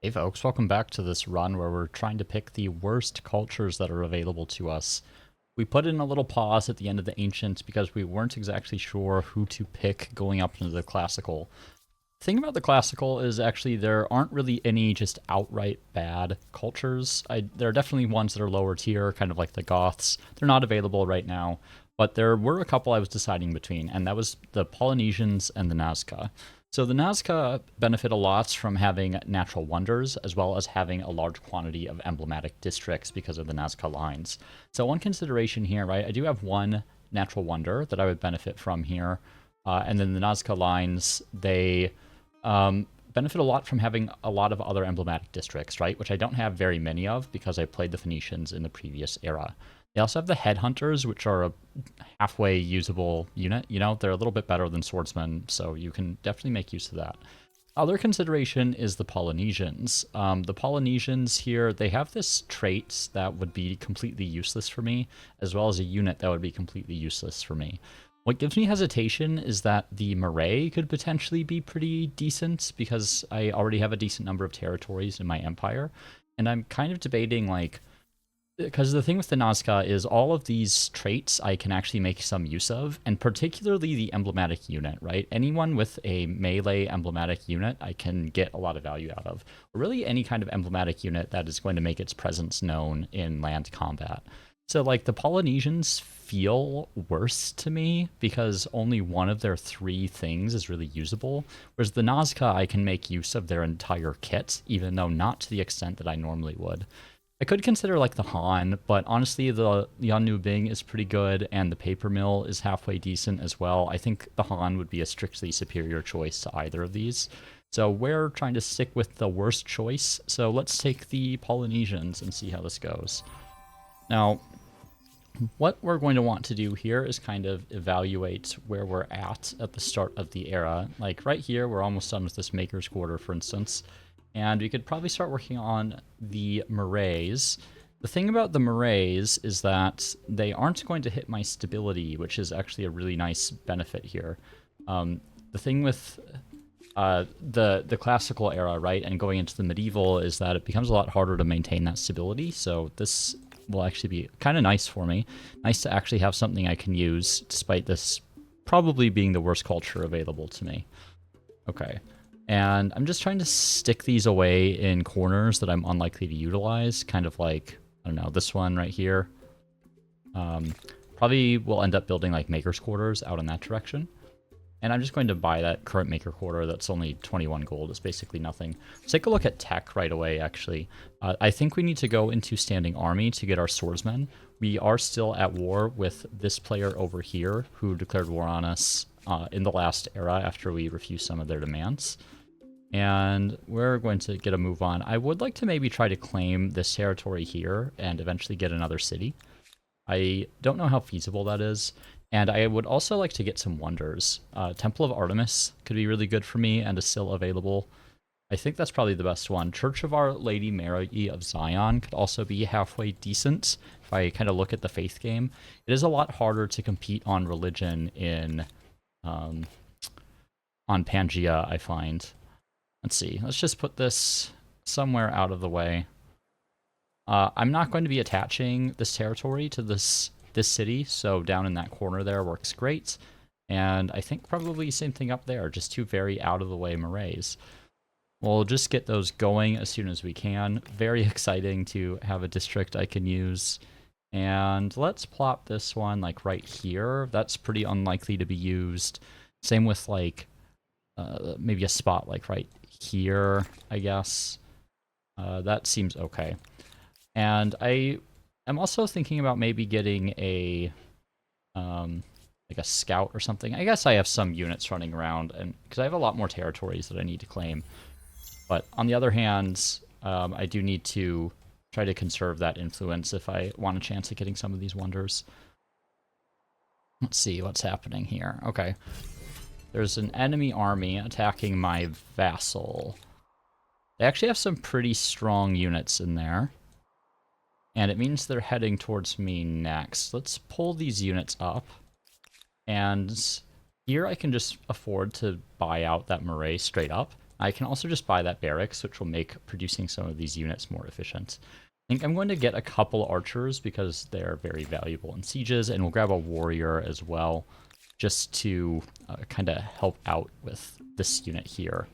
Hey folks, welcome back to this run where we're trying to pick the worst cultures that are available to us. We put in a little pause at the end of the Ancient because we weren't exactly sure who to pick going up into the Classical. The thing about the Classical is actually there aren't really any just outright bad cultures. There are definitely ones that are lower tier, kind of like the Goths. They're not available right now, but there were a couple I was deciding between, and that was the Polynesians and the Nazca. So the Nazca benefit a lot from having natural wonders, as well as having a large quantity of emblematic districts because of the Nazca lines. So one consideration here, right, I do have one natural wonder that I would benefit from here, and then the Nazca lines, they benefit a lot from having a lot of other emblematic districts, right, which I don't have very many of because I played the Phoenicians in the previous era. They also have the headhunters, which are a halfway usable unit. You know, they're a little bit better than swordsmen, so you can definitely make use of that. Other consideration is the Polynesians. The Polynesians here, they have this trait that would be completely useless for me, as well as a unit that would be completely useless for me. What gives me hesitation is that the Marae could potentially be pretty decent, because I already have a decent number of territories in my empire, and I'm kind of debating, like, because the thing with the Nazca is all of these traits I can actually make some use of, and particularly the emblematic unit, right? Anyone with a melee emblematic unit I can get a lot of value out of. Or really any kind of emblematic unit that is going to make its presence known in land combat. So like the Polynesians feel worse to me because only one of their three things is really usable, whereas the Nazca I can make use of their entire kit, even though not to the extent that I normally would. I could consider like the Han, but honestly, the Yan Bing is pretty good, and the Paper Mill is halfway decent as well. I think the Han would be a strictly superior choice to either of these. So we're trying to stick with the worst choice. So let's take the Polynesians and see how this goes. Now, what we're going to want to do here is kind of evaluate where we're at the start of the era. Like right here, we're almost done with this Maker's Quarter, for instance. And we could probably start working on the Maraes. The thing about the Maraes is that they aren't going to hit my stability, which is actually a really nice benefit here. The thing with the classical era, right, and going into the medieval is that it becomes a lot harder to maintain that stability. So this will actually be kind of nice for me. Nice to actually have something I can use, despite this probably being the worst culture available to me. Okay. And I'm just trying to stick these away in corners that I'm unlikely to utilize, kind of like, I don't know, this one right here. Probably will end up building like Maker's Quarters out in that direction. And I'm just going to buy that current Maker Quarter that's only 21 gold. It's basically nothing. Let's take a look at tech right away, actually. I think we need to go into Standing Army to get our swordsmen. We are still at war with this player over here who declared war on us in the last era after we refused some of their demands. And we're going to get a move on. I would like to maybe try to claim this territory here and eventually get another city. I don't know how feasible that is. And I would also like to get some wonders. Temple of Artemis could be really good for me and is still available. I think that's probably the best one. Church of Our Lady Mary of Zion could also be halfway decent if I kind of look at the faith game. It is a lot harder to compete on religion in on Pangea, I find. Let's see. Let's just put this somewhere out of the way. I'm not going to be attaching this territory to this city, so down in that corner there works great. And I think probably same thing up there, just two very out-of-the-way maraes. We'll just get those going as soon as we can. Very exciting to have a district I can use. And let's plop this one like right here. That's pretty unlikely to be used. Same with like maybe a spot like right here, I guess. That seems okay. And I am also thinking about maybe getting a like a scout or something. I guess I have some units running around, and because I have a lot more territories that I need to claim. But on the other hand, I do need to try to conserve that influence if I want a chance at getting some of these wonders. Let's see what's happening here. Okay. There's an enemy army attacking my vassal. They actually have some pretty strong units in there. And it means they're heading towards me next. Let's pull these units up. And here I can just afford to buy out that Marae straight up, I can also just buy that barracks, which will make producing some of these units more efficient. I think I'm going to get a couple archers because they're very valuable in sieges, and we'll grab a warrior as well, just to kind of help out with this unit here,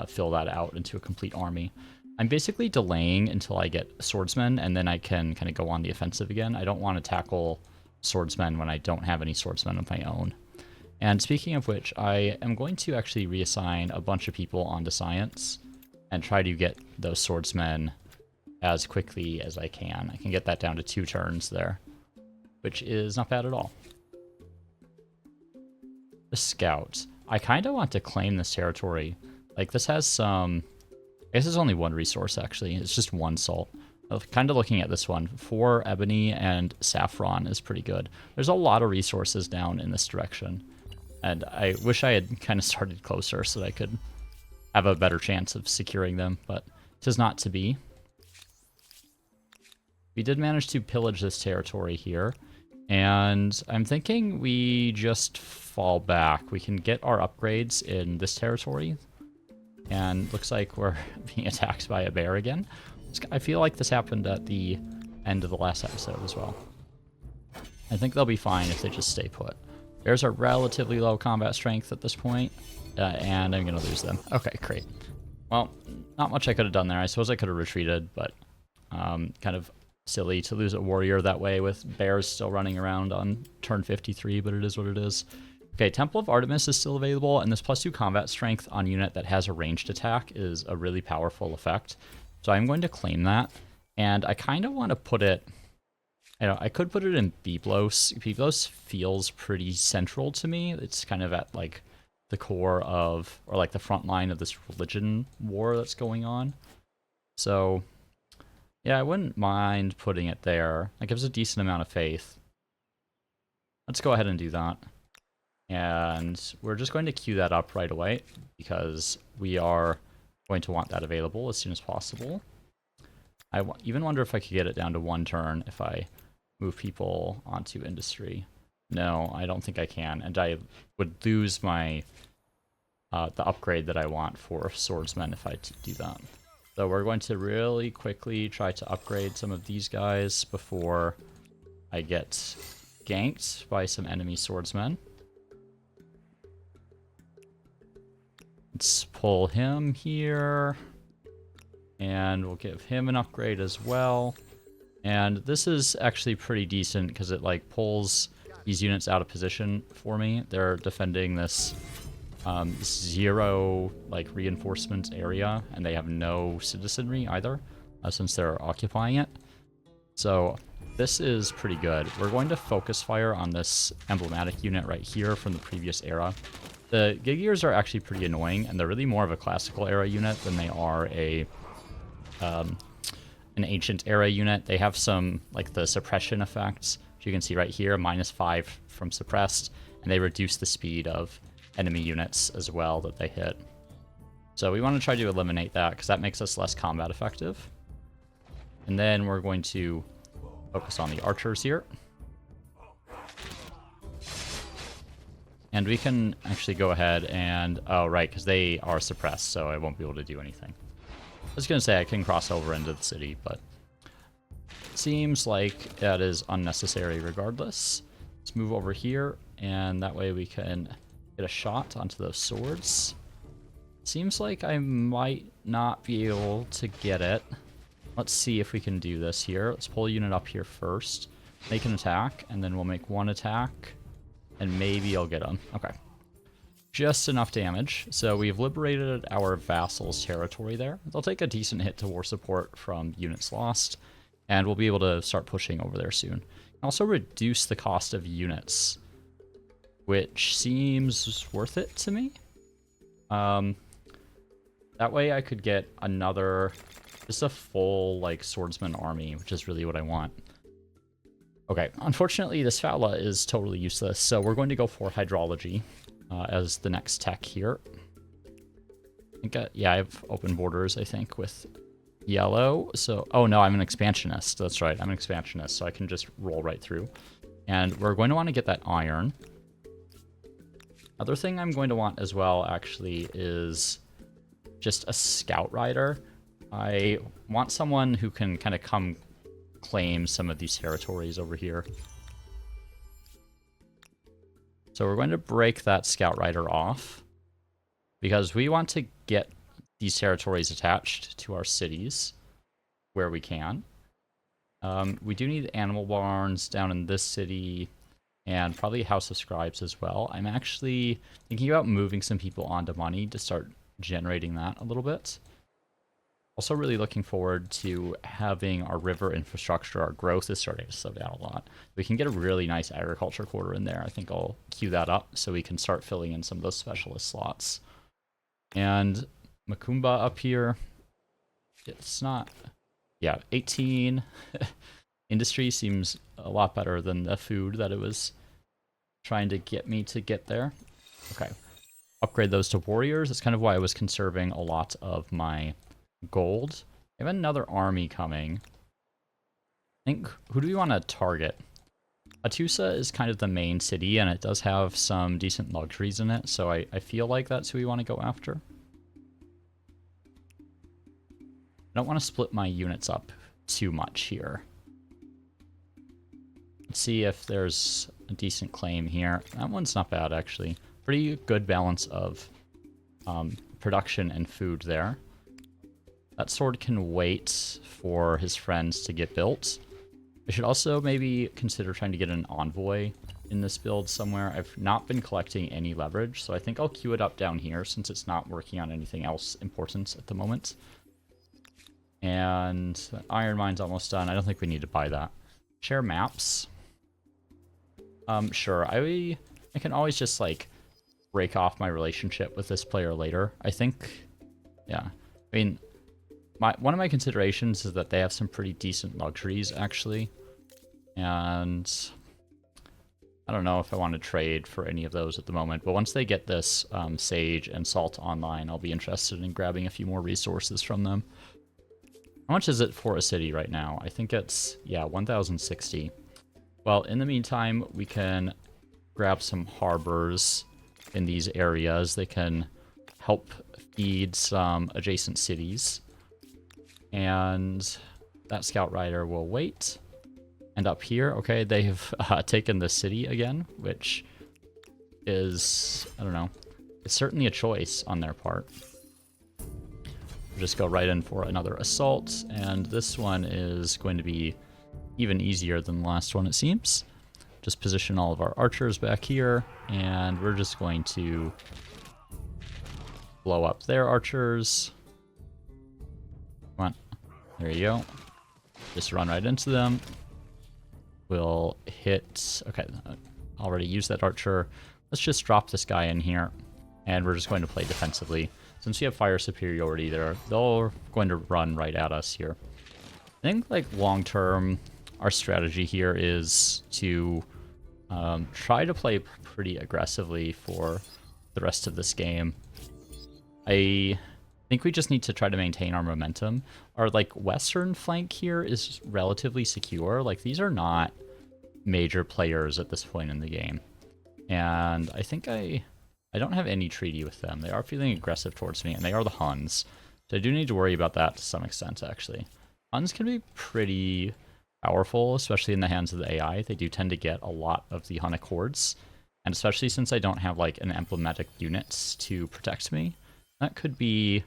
fill that out into a complete army. I'm basically delaying until I get swordsmen, and then I can kind of go on the offensive again. I don't want to tackle swordsmen when I don't have any swordsmen of my own. And speaking of which, I am going to actually reassign a bunch of people onto science and try to get those swordsmen as quickly as I can. I can get that down to 2 turns there, which is not bad at all. The scouts. I kind of want to claim this territory. Like, this has some... I guess it's only 1 resource, actually. It's just 1 salt. Kind of looking at this one, 4 ebony and saffron is pretty good. There's a lot of resources down in this direction. And I wish I had kind of started closer so that I could have a better chance of securing them, but 'tis not to be. We did manage to pillage this territory here, and I'm thinking we just fall back. We can get our upgrades in this territory, and looks like we're being attacked by a bear again. I feel like this happened at the end of the last episode as well. I think they'll be fine if they just stay put. Bears are relatively low combat strength at this point, and I'm going to lose them. Okay, great. Well, not much I could have done there. I suppose I could have retreated, but kind of silly to lose a warrior that way with bears still running around on turn 53, but it is what it is. Okay, Temple of Artemis is still available, and this +2 combat strength on unit that has a ranged attack is a really powerful effect. So I'm going to claim that, and I kind of want to put it... I could put it in Byblos. Byblos feels pretty central to me. It's kind of at, like, the core of, or like the front line of this religion war that's going on. So, yeah, I wouldn't mind putting it there. That gives a decent amount of faith. Let's go ahead and do that. And we're just going to queue that up right away, because we are going to want that available as soon as possible. I even wonder if I could get it down to 1 turn if I move people onto industry. No, I don't think I can, and I would lose my the upgrade that I want for swordsmen if I do that. So we're going to really quickly try to upgrade some of these guys before I get ganked by some enemy swordsmen. Let's pull him here, and we'll give him an upgrade as well. And this is actually pretty decent because it like pulls these units out of position for me. They're defending this 0 like reinforcement area, and they have no citizenry either, since they're occupying it. So this is pretty good. We're going to focus fire on this emblematic unit right here from the previous era. The Gigiers are actually pretty annoying, and they're really more of a classical era unit than they are a an ancient era unit. They have some, like, the suppression effects, which you can see right here, -5 from suppressed, and they reduce the speed of enemy units as well that they hit. So we want to try to eliminate that, because that makes us less combat effective. And then we're going to focus on the archers here. And we can actually go ahead and... Oh, right, because they are suppressed, so I won't be able to do anything. I was going to say I can cross over into the city, but it seems like that is unnecessary regardless. Let's move over here, and that way we can get a shot onto those swords. Seems like I might not be able to get it. Let's see if we can do this here. Let's pull a unit up here first, make an attack, and then we'll make 1 attack, and maybe I'll get him. Okay. Just enough damage. So we've liberated our vassals' territory there. They'll take a decent hit to war support from units lost, and we'll be able to start pushing over there soon. Also reduce the cost of units, which seems worth it to me. That way I could get another, just a full, like, swordsman army, which is really what I want. Okay, unfortunately this Fowla is totally useless, so we're going to go for hydrology as the next tech here. I think, yeah, I have open borders, I think, with yellow. So, oh no, I'm an expansionist. That's right, I'm an expansionist, so I can just roll right through. And we're going to want to get that iron. Other thing I'm going to want as well, actually, is just a scout rider. I want someone who can kind of come claim some of these territories over here. So we're going to break that scout rider off because we want to get these territories attached to our cities where we can. We do need animal barns down in this city and probably a House of Scribes as well. I'm actually thinking about moving some people onto money to start generating that a little bit. Also really looking forward to having our river infrastructure. Our growth is starting to slow down a lot. We can get a really nice agriculture quarter in there. I think I'll queue that up so we can start filling in some of those specialist slots. And Macumba up here. It's not... Yeah, 18. Industry seems a lot better than the food that it was trying to get me to get there. Okay. Upgrade those to warriors. That's kind of why I was conserving a lot of my gold. I have another army coming. I think, who do we want to target? Atusa is kind of the main city, and it does have some decent luxuries in it, so I feel like that's who we want to go after. I don't want to split my units up too much here. Let's see if there's a decent claim here. That one's not bad, actually. Pretty good balance of production and food there. That sword can wait for his friends to get built. I should also maybe consider trying to get an envoy in this build somewhere. I've not been collecting any leverage, so I think I'll queue it up down here since it's not working on anything else important at the moment. And iron mine's almost done. I don't think we need to buy that. Share maps. Sure. I can always just, like, break off my relationship with this player later. I think, yeah. I mean, one of my considerations is that they have some pretty decent luxuries, actually. And I don't know if I want to trade for any of those at the moment. But once they get this Sage and Salt online, I'll be interested in grabbing a few more resources from them. How much is it for a city right now? I think it's, yeah, 1,060. Well, in the meantime, we can grab some harbors in these areas. They can help feed some adjacent cities. And that scout rider will wait. And up here, okay, they have taken the city again, which is, I don't know, it's certainly a choice on their part. We'll just go right in for another assault, and this one is going to be even easier than the last one, it seems. Just position all of our archers back here, and we're just going to blow up their archers. Come on. There you go. Just run right into them. We'll hit... Okay, already used that archer. Let's just drop this guy in here, and we're just going to play defensively. Since we have fire superiority there, they're going to run right at us here. I think, like, long-term, our strategy here is to try to play pretty aggressively for the rest of this game. I think we just need to try to maintain our momentum. Our, like, western flank here is relatively secure. Like, these are not major players at this point in the game. And I think I don't have any treaty with them. They are feeling aggressive towards me, and they are the Huns. So I do need to worry about that to some extent, actually. Huns can be pretty powerful, especially in the hands of the AI. They do tend to get a lot of the Hunnic hordes. And especially since I don't have, like, an emblematic units to protect me, that could be...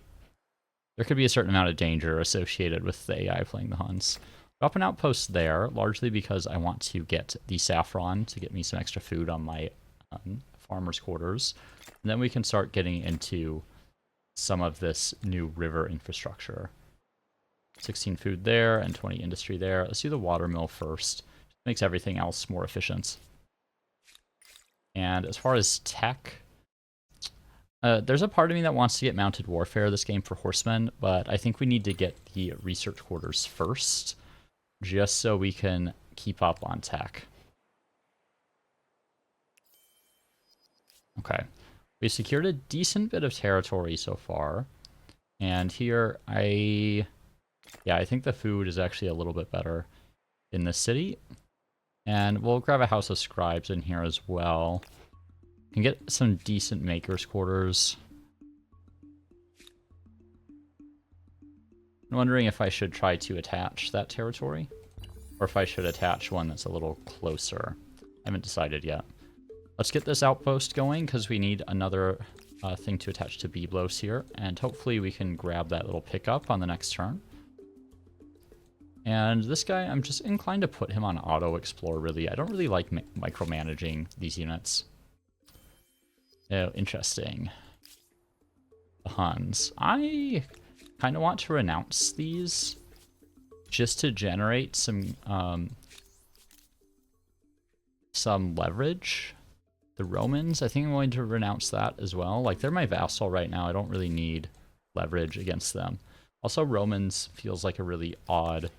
There could be a certain amount of danger associated with the AI playing the Huns. Drop an outpost there, largely because I want to get the saffron to get me some extra food on my farmers' quarters. And then we can start getting into some of this new river infrastructure. 16 food there and 20 industry there. Let's do the water mill first. Makes everything else more efficient. And as far as tech, there's a part of me that wants to get mounted warfare this game for horsemen, but I think we need to get the research quarters first, just so we can keep up on tech. Okay. We've secured a decent bit of territory so far. And here, I think the food is actually a little bit better in the city. And we'll grab a House of Scribes in here as well. Can get some decent makers' quarters. I'm wondering if I should try to attach that territory, or if I should attach one that's a little closer. I haven't decided yet. Let's get this outpost going, because we need another thing to attach to Byblos here, and hopefully we can grab that little pickup on the next turn. And this guy, I'm just inclined to put him on auto explore, really. I don't really like micromanaging these units. Oh, interesting. The Huns. I kind of want to renounce these just to generate some leverage. The Romans, I think I'm going to renounce that as well. Like, they're my vassal right now. I don't really need leverage against them. Also, Romans feels like a really odd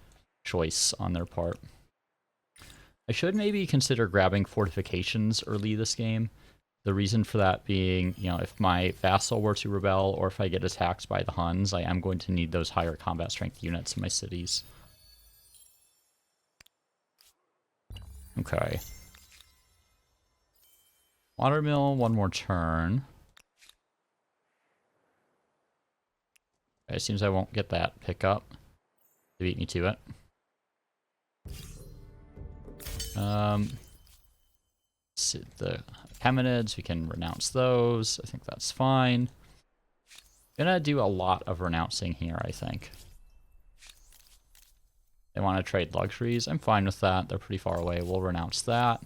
choice on their part. I should maybe consider grabbing fortifications early this game. The reason for that being, you know, if my vassal were to rebel or if I get attacked by the Huns, I am going to need those higher combat strength units in my cities. Okay. Watermill, one more turn. Okay, it seems I won't get that pickup to beat me to it. The Hemenids, we can renounce those. I think that's fine. Gonna do a lot of renouncing here, I think. They want to trade luxuries. I'm fine with that. They're pretty far away. We'll renounce that.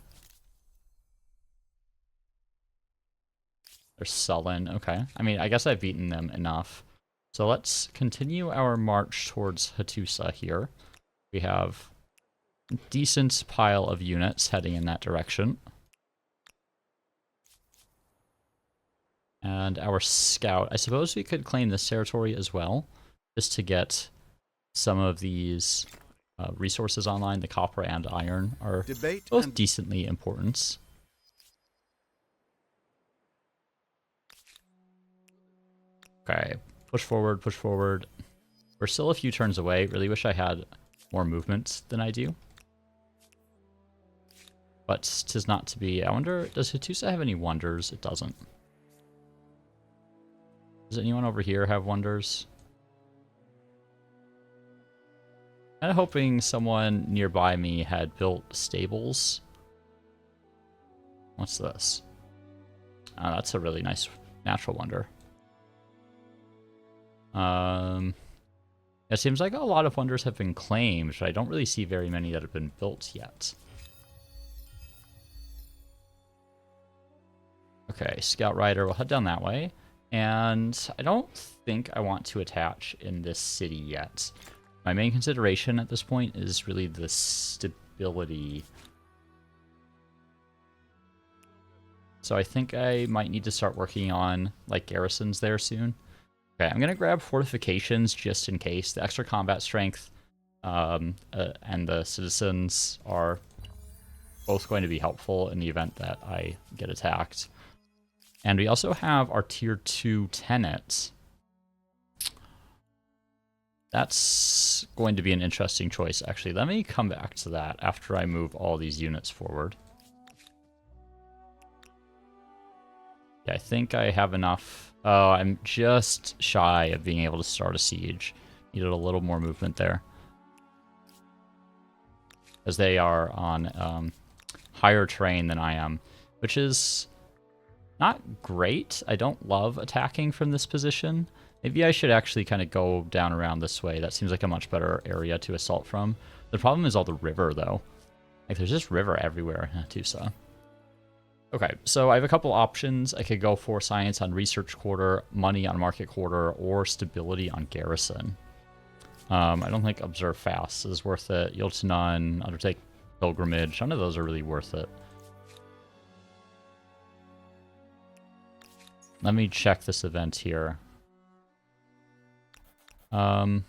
They're sullen. Okay. I mean, I guess I've beaten them enough. So let's continue our march towards Hattusa here. We have a decent pile of units heading in that direction. And our scout. I suppose we could claim this territory as well, just to get some of these resources online. The copper and iron are both decently important. Okay, push forward, push forward. We're still a few turns away. Really wish I had more movement than I do. But 'tis not to be. I wonder, does Hattusa have any wonders? It doesn't. Does anyone over here have wonders? Kind of hoping someone nearby me had built stables. What's this? Oh, that's a really nice natural wonder. It seems like a lot of wonders have been claimed, but I don't really see very many that have been built yet. Okay, Scout Rider, we'll head down that way. And I don't think I want to attach in this city yet. My main consideration at this point is really the stability. So I think I might need to start working on, like, garrisons there soon. Okay, I'm going to grab fortifications just in case. The extra combat strength and the citizens are both going to be helpful in the event that I get attacked. And we also have our tier 2 tenant. That's going to be an interesting choice, actually. Let me come back to that after I move all these units forward. Yeah, I think I have enough. Oh, I'm just shy of being able to start a siege. Needed a little more movement there. As they are on higher terrain than I am, which is not great. I don't love attacking from this position. Maybe I should actually kind of go down around this way. That seems like a much better area to assault from. The problem is all the river, though. Like, there's just river everywhere in Hattusa. Okay, so I have a couple options. I could go for science on research quarter, money on market quarter, or stability on garrison. I don't think observe fast is worth it. Yield to none, undertake pilgrimage. None of those are really worth it. Let me check this event here. I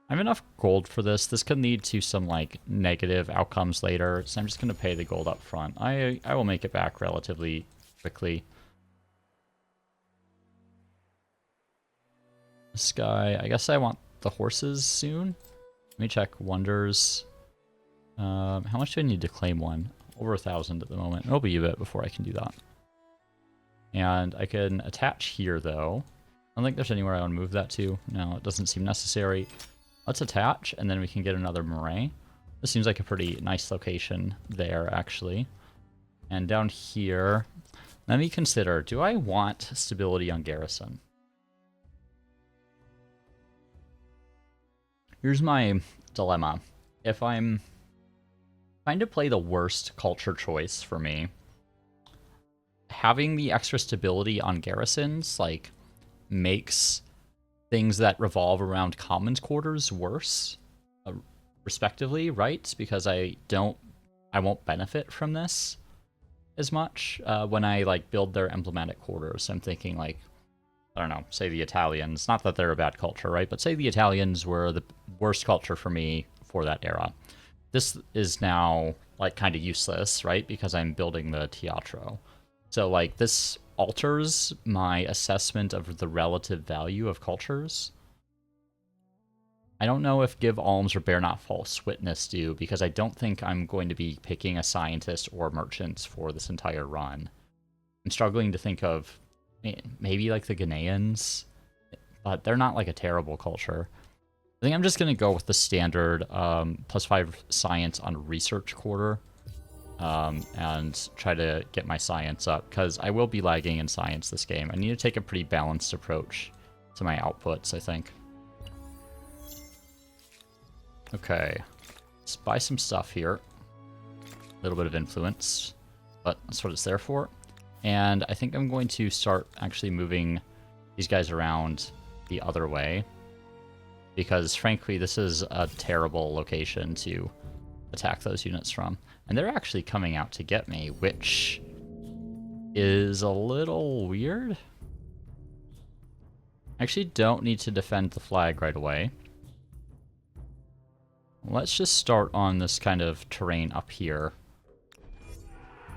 have enough gold for this. This could lead to some, like, negative outcomes later, so I'm just going to pay the gold up front. I will make it back relatively quickly. This guy, I guess I want the horses soon. Let me check wonders. How much do I need to claim one? Over 1,000 at the moment. It'll be a bit before I can do that. And I can attach here, though. don't think there's anywhere I want to move that to. No, it doesn't seem necessary. Let's attach, and then we can get another moray. This seems like a pretty nice location there, actually. And down here, let me consider, do I want stability on garrison? Here's my dilemma. If I'm trying to play the worst culture choice for me, having the extra stability on garrisons, like, makes things that revolve around commons quarters worse, respectively, right? Because I won't benefit from this as much when I, like, build their emblematic quarters. I'm thinking, like, I don't know, say the Italians, not that they're a bad culture, right? But say the Italians were the worst culture for me for that era. This is now, like, kind of useless, right? Because I'm building the Teatro. So, like, this alters my assessment of the relative value of cultures. I don't know if Give Alms or Bear Not False Witness do, because I don't think I'm going to be picking a scientist or merchants for this entire run. I'm struggling to think of maybe, like, the Ghanaians, but they're not, like, a terrible culture. I think I'm just going to go with the standard +5 science on research quarter. And try to get my science up, because I will be lagging in science this game. I need to take a pretty balanced approach to my outputs, I think. Okay, let's buy some stuff here. A little bit of influence, but that's what it's there for. And I think I'm going to start actually moving these guys around the other way, because frankly, this is a terrible location to attack those units from. And they're actually coming out to get me, which is a little weird. I actually don't need to defend the flag right away. Let's just start on this kind of terrain up here.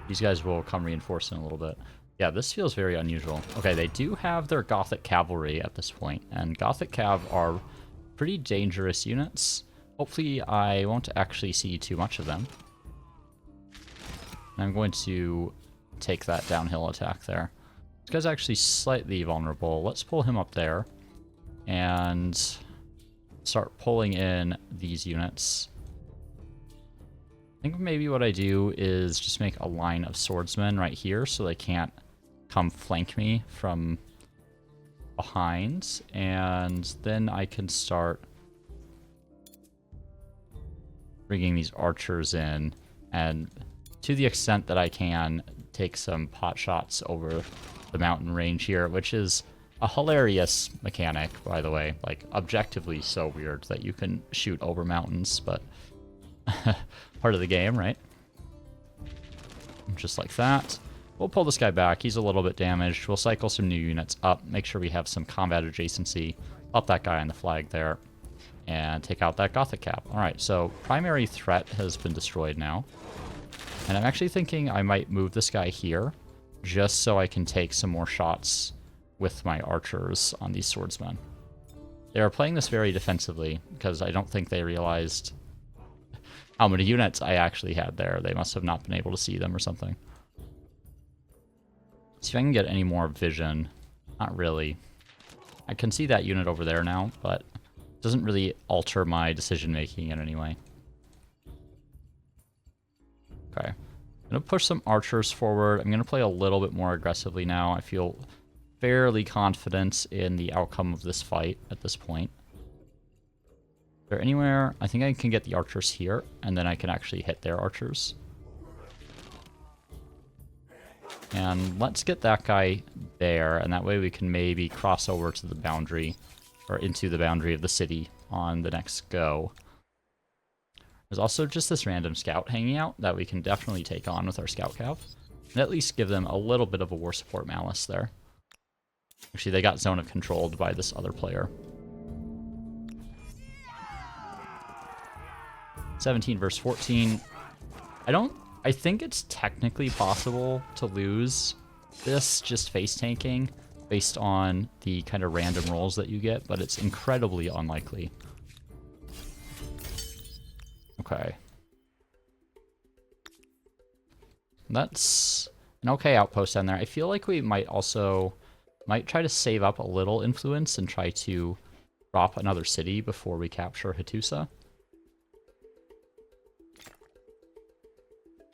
These guys will come reinforced in a little bit. Yeah, this feels very unusual. Okay, they do have their Gothic cavalry at this point, and Gothic cav are pretty dangerous units. Hopefully I won't actually see too much of them. I'm going to take that downhill attack there. This guy's actually slightly vulnerable. Let's pull him up there and start pulling in these units. I think maybe what I do is just make a line of swordsmen right here so they can't come flank me from behind. And then I can start bringing these archers in, and to the extent that I can, take some pot shots over the mountain range here, which is a hilarious mechanic, by the way. Like, objectively so weird that you can shoot over mountains, but part of the game, right? Just like that. We'll pull this guy back. He's a little bit damaged. We'll cycle some new units up, make sure we have some combat adjacency. Up that guy on the flag there, and take out that Gothic cap. Alright, so primary threat has been destroyed now. And I'm actually thinking I might move this guy here, just so I can take some more shots with my archers on these swordsmen. They are playing this very defensively, because I don't think they realized how many units I actually had there. They must have not been able to see them or something. See if I can get any more vision. Not really. I can see that unit over there now, but it doesn't really alter my decision-making in any way. Okay. I'm going to push some archers forward. I'm going to play a little bit more aggressively now. I feel fairly confident in the outcome of this fight at this point. Is there anywhere? I think I can get the archers here, and then I can actually hit their archers. And let's get that guy there, and that way we can maybe cross over to the boundary, or into the boundary of the city on the next go. There's also just this random scout hanging out that we can definitely take on with our scout cav, and at least give them a little bit of a war support malice there. Actually, they got zone of controlled by this other player. 17 versus 14. I think it's technically possible to lose this just face tanking based on the kind of random rolls that you get, but it's incredibly unlikely. Okay. That's an okay outpost down there. I feel like we might also Might try to save up a little influence and try to drop another city before we capture Hattusa.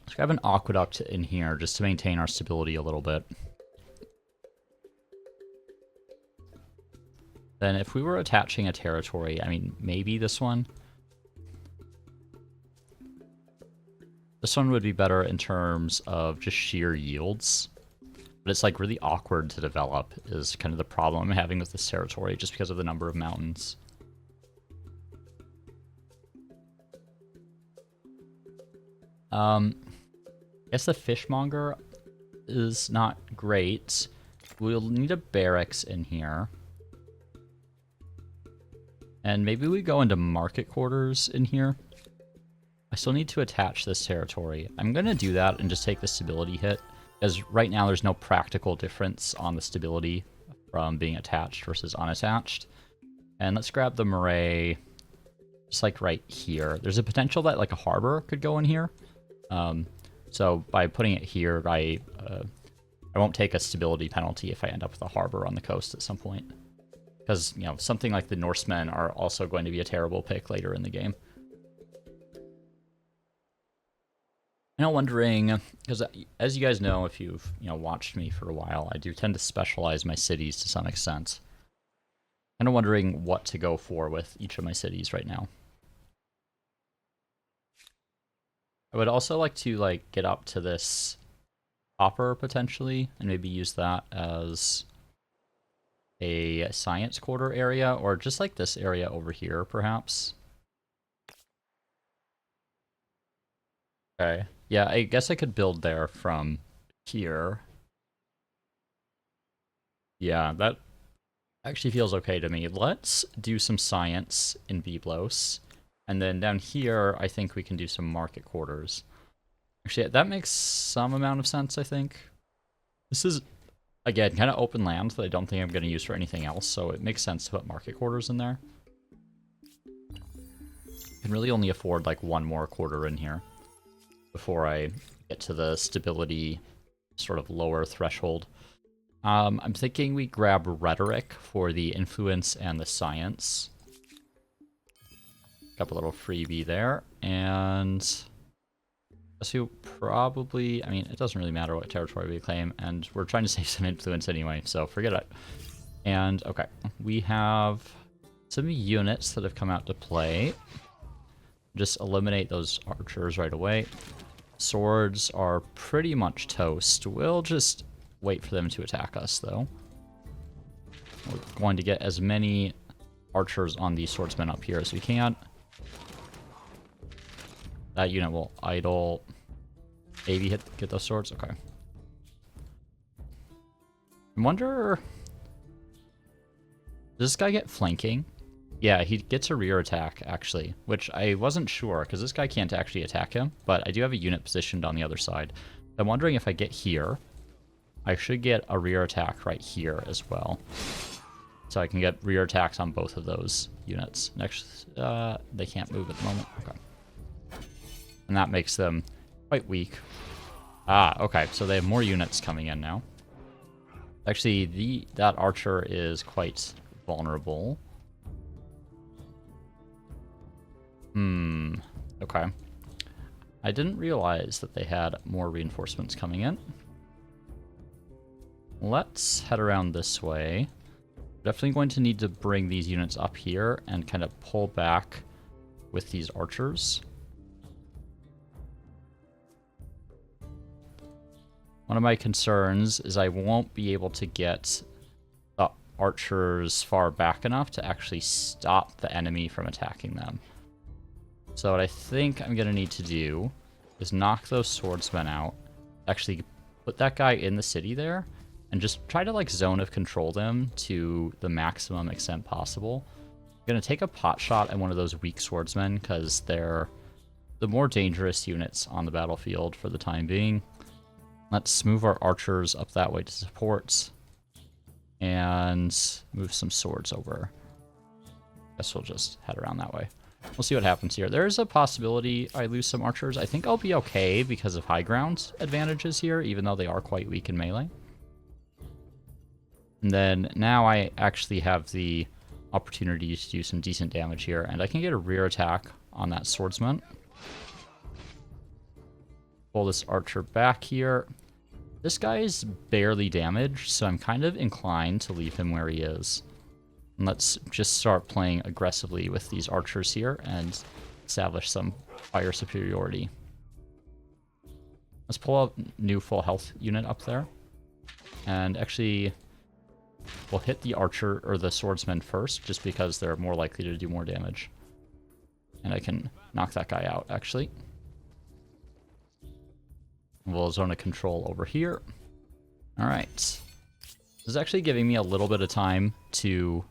Let's grab an aqueduct in here just to maintain our stability a little bit. Then if we were attaching a territory, I mean, maybe this one. This one would be better in terms of just sheer yields. But it's like really awkward to develop is kind of the problem I'm having with this territory just because of the number of mountains. I guess the fishmonger is not great. We'll need a barracks in here. And maybe we go into market quarters in here. I still need to attach this territory. I'm going to do that and just take the stability hit. Because right now there's no practical difference on the stability from being attached versus unattached. And let's grab the Murray just like right here. There's a potential that like a harbor could go in here. So by putting it here, I won't take a stability penalty if I end up with a harbor on the coast at some point. Because, you know, something like the Norsemen are also going to be a terrible pick later in the game. I'm wondering, because as you guys know, if you've watched me for a while, I do tend to specialize my cities to some extent. I'm kind of wondering what to go for with each of my cities right now. I would also like to get up to this copper potentially, and maybe use that as a science quarter area, or just like this area over here, perhaps. Okay. Yeah, I guess I could build there from here. Yeah, that actually feels okay to me. Let's do some science in Byblos. And then down here, I think we can do some market quarters. Actually, that makes some amount of sense, I think. This is, again, kind of open land that I don't think I'm going to use for anything else, so it makes sense to put market quarters in there. I can really only afford like one more quarter in here before I get to the stability sort of lower threshold. I'm thinking we grab rhetoric for the influence and the science. Got a little freebie there, and so probably, I mean, it doesn't really matter what territory we claim, and we're trying to save some influence anyway, so forget it. And okay, we have some units that have come out to play. Just eliminate those archers right away. Swords are pretty much toast. We'll just wait for them to attack us, though. We're going to get as many archers on these swordsmen up here as we can. That unit will idle. Maybe get those swords? Okay. I wonder... Does this guy get flanking? Yeah, he gets a rear attack, actually, which I wasn't sure, because this guy can't actually attack him, but I do have a unit positioned on the other side. I'm wondering if I get here, I should get a rear attack right here as well. So I can get rear attacks on both of those units. Next, they can't move at the moment. Okay. And that makes them quite weak. Ah, okay, so they have more units coming in now. Actually, that archer is quite vulnerable. Okay. I didn't realize that they had more reinforcements coming in. Let's head around this way. Definitely going to need to bring these units up here and kind of pull back with these archers. One of my concerns is I won't be able to get the archers far back enough to actually stop the enemy from attacking them. So what I think I'm going to need to do is knock those swordsmen out, actually put that guy in the city there, and just try to zone of control them to the maximum extent possible. I'm going to take a pot shot at one of those weak swordsmen because they're the more dangerous units on the battlefield for the time being. Let's move our archers up that way to support and move some swords over. Guess we'll just head around that way. We'll see what happens here. There is a possibility I lose some archers. I think I'll be okay because of high ground advantages here, even though they are quite weak in melee. And then now I actually have the opportunity to do some decent damage here, and I can get a rear attack on that swordsman. Pull this archer back here. This guy is barely damaged, so I'm kind of inclined to leave him where he is. And let's just start playing aggressively with these archers here and establish some fire superiority. Let's pull a new full health unit up there. And actually, we'll hit the archer or the swordsman first, just because they're more likely to do more damage. And I can knock that guy out, actually. We'll zone of control over here. Alright. This is actually giving me a little bit of time to...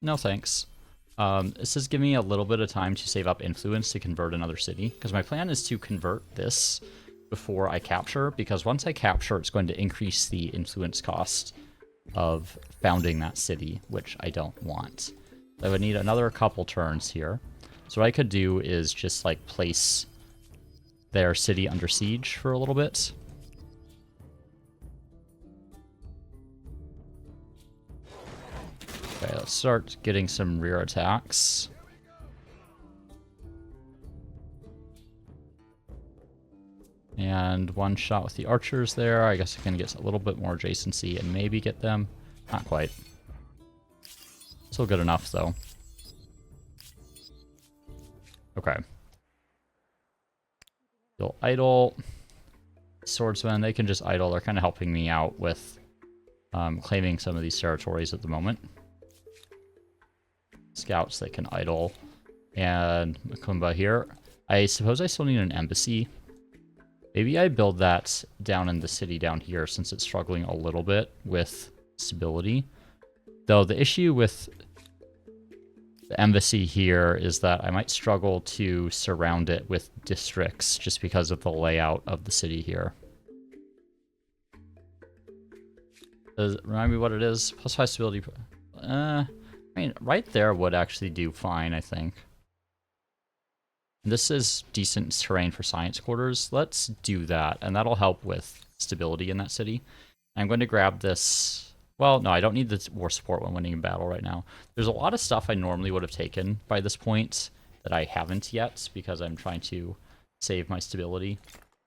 No thanks. This is giving me a little bit of time to save up influence to convert another city. Because my plan is to convert this before I capture. Because once I capture, it's going to increase the influence cost of founding that city, which I don't want. I would need another couple turns here. So what I could do is just like place their city under siege for a little bit. Okay, let's start getting some rear attacks. And one shot with the archers there. I guess I can get a little bit more adjacency and maybe get them. Not quite. Still good enough, though. Okay. They'll idle. Swordsmen, they can just idle. They're kind of helping me out with claiming some of these territories at the moment. Scouts, they can idle. And Makumba here. I suppose I still need an embassy. Maybe I build that down in the city down here, since it's struggling a little bit with stability. Though the issue with the embassy here is that I might struggle to surround it with districts just because of the layout of the city here. Does it remind me what it is? Plus 5 stability. I mean, right there would actually do fine, I think. This is decent terrain for science quarters. Let's do that, and that'll help with stability in that city. I'm going to grab this. Well, no, I don't need the war support when winning a battle right now. There's a lot of stuff I normally would have taken by this point that I haven't yet because I'm trying to save my stability.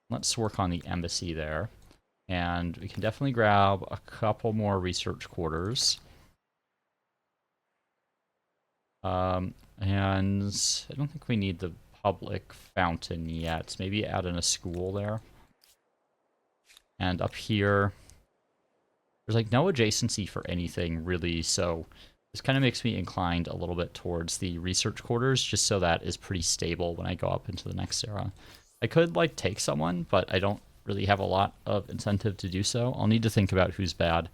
Let's work on the embassy there. And we can definitely grab a couple more research quarters. And I don't think we need the public fountain yet. Maybe add in a school there. And up here, there's like no adjacency for anything really, so this kind of makes me inclined a little bit towards the research quarters, just so that is pretty stable when I go up into the next era. I could like take someone, but I don't really have a lot of incentive to do so. I'll need to think about who's bad.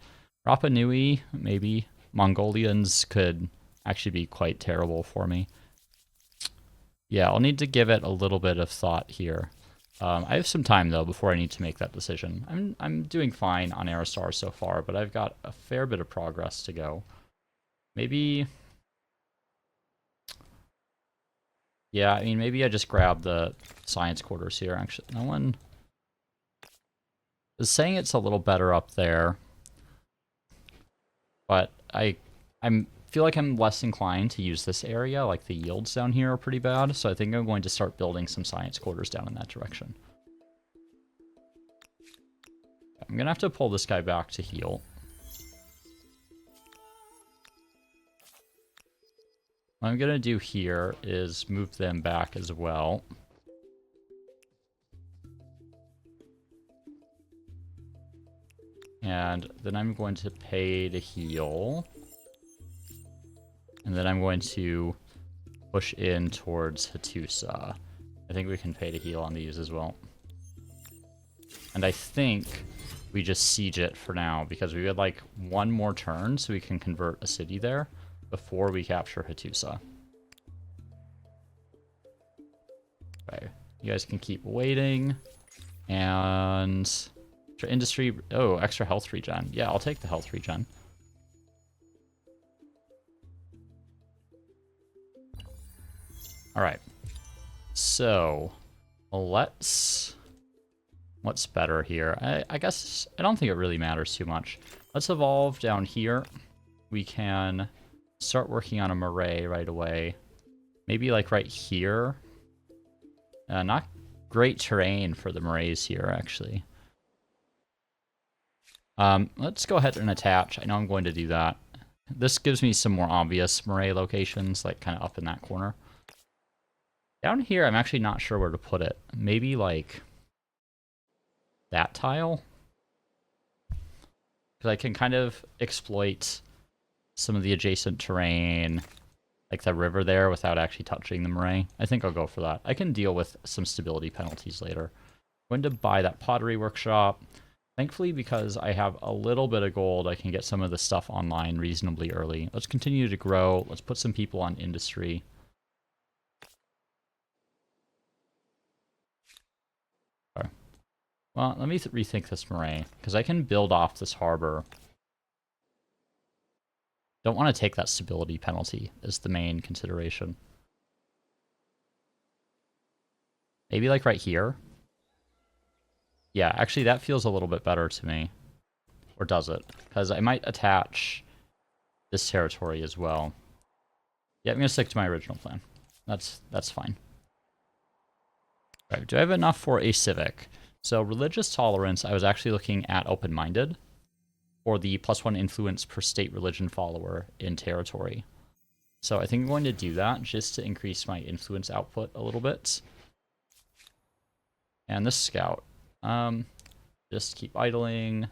Rapa Nui, maybe. Mongolians could actually be quite terrible for me. Yeah, I'll need to give it a little bit of thought here. I have some time, though, before I need to make that decision. I'm doing fine on Aerostar so far, but I've got a fair bit of progress to go. Maybe... Yeah, I mean, maybe I just grab the science quarters here, actually. No one is saying it's a little better up there. But I feel like I'm less inclined to use this area. Like, the yields down here are pretty bad, so I think I'm going to start building some science quarters down in that direction. I'm going to have to pull this guy back to heal. What I'm going to do here is move them back as well. And then I'm going to pay to heal. And then I'm going to push in towards Hattusa. I think we can pay to heal on these as well. And I think we just siege it for now, because we would like one more turn so we can convert a city there before we capture Hattusa. Okay, you guys can keep waiting. And extra industry, oh, extra health regen. Yeah, I'll take the health regen. All right, so what's better here? I guess I don't think it really matters too much. let's evolve down here. We can start working on a moray right away. Maybe like right here. Not great terrain for the morays here, actually. Let's go ahead and attach. I know I'm going to do that. This gives me some more obvious moray locations, like kind of up in that corner. Down here, I'm actually not sure where to put it. Maybe like that tile? Because I can kind of exploit some of the adjacent terrain, like the river there, without actually touching the moray. I think I'll go for that. I can deal with some stability penalties later. I'm going to buy that pottery workshop. Thankfully, because I have a little bit of gold, I can get some of the stuff online reasonably early. Let's continue to grow. Let's put some people on industry. Okay. Well, let me rethink this moray, because I can build off this harbor. Don't want to take that stability penalty as the main consideration. Maybe like right here. Yeah, actually that feels a little bit better to me. Or does it? Because I might attach this territory as well. Yeah, I'm going to stick to my original plan. That's fine. All right, do I have enough for a civic? So religious tolerance, I was actually looking at open-minded. Or the +1 influence per state religion follower in territory. So I think I'm going to do that just to increase my influence output a little bit. And this scout. Just keep idling.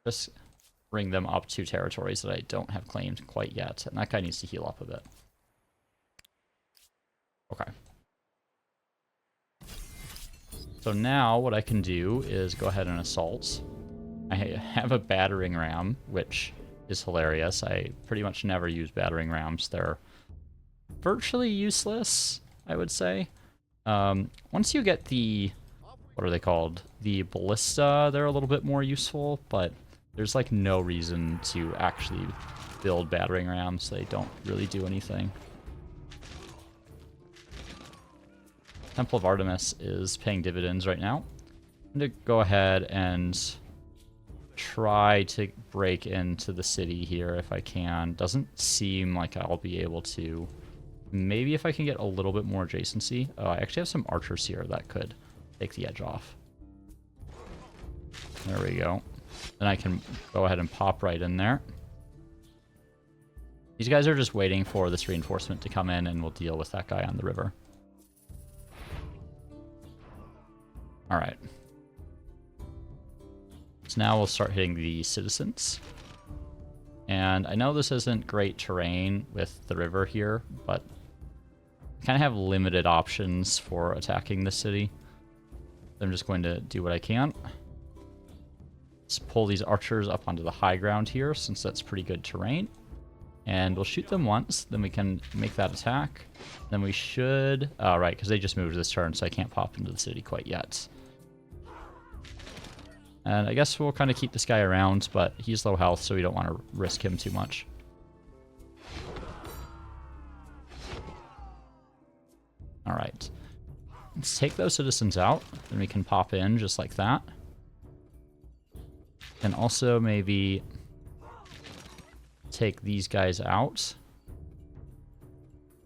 Just bring them up to territories that I don't have claimed quite yet. And that guy needs to heal up a bit. Okay. So now what I can do is go ahead and assault. I have a battering ram, which is hilarious. I pretty much never use battering rams. They're virtually useless, I would say. Once you get the, what are they called? The ballista, they're a little bit more useful, but there's like no reason to actually build battering rams. They don't really do anything. Temple of Artemis is paying dividends right now. I'm going to go ahead and try to break into the city here if I can. Doesn't seem like I'll be able to. Maybe if I can get a little bit more adjacency. Oh, I actually have some archers here that could take the edge off. There we go. Then I can go ahead and pop right in there. These guys are just waiting for this reinforcement to come in, and we'll deal with that guy on the river. Alright. So now we'll start hitting the citizens. And I know this isn't great terrain with the river here, but I kind of have limited options for attacking the city. I'm just going to do what I can. Let's pull these archers up onto the high ground here, since that's pretty good terrain. And we'll shoot them once, then we can make that attack. Then we should... Oh, right, because they just moved this turn, so I can't pop into the city quite yet. And I guess we'll kind of keep this guy around, but he's low health, so we don't want to risk him too much. Alright. Let's take those citizens out, then we can pop in just like that. And also maybe take these guys out.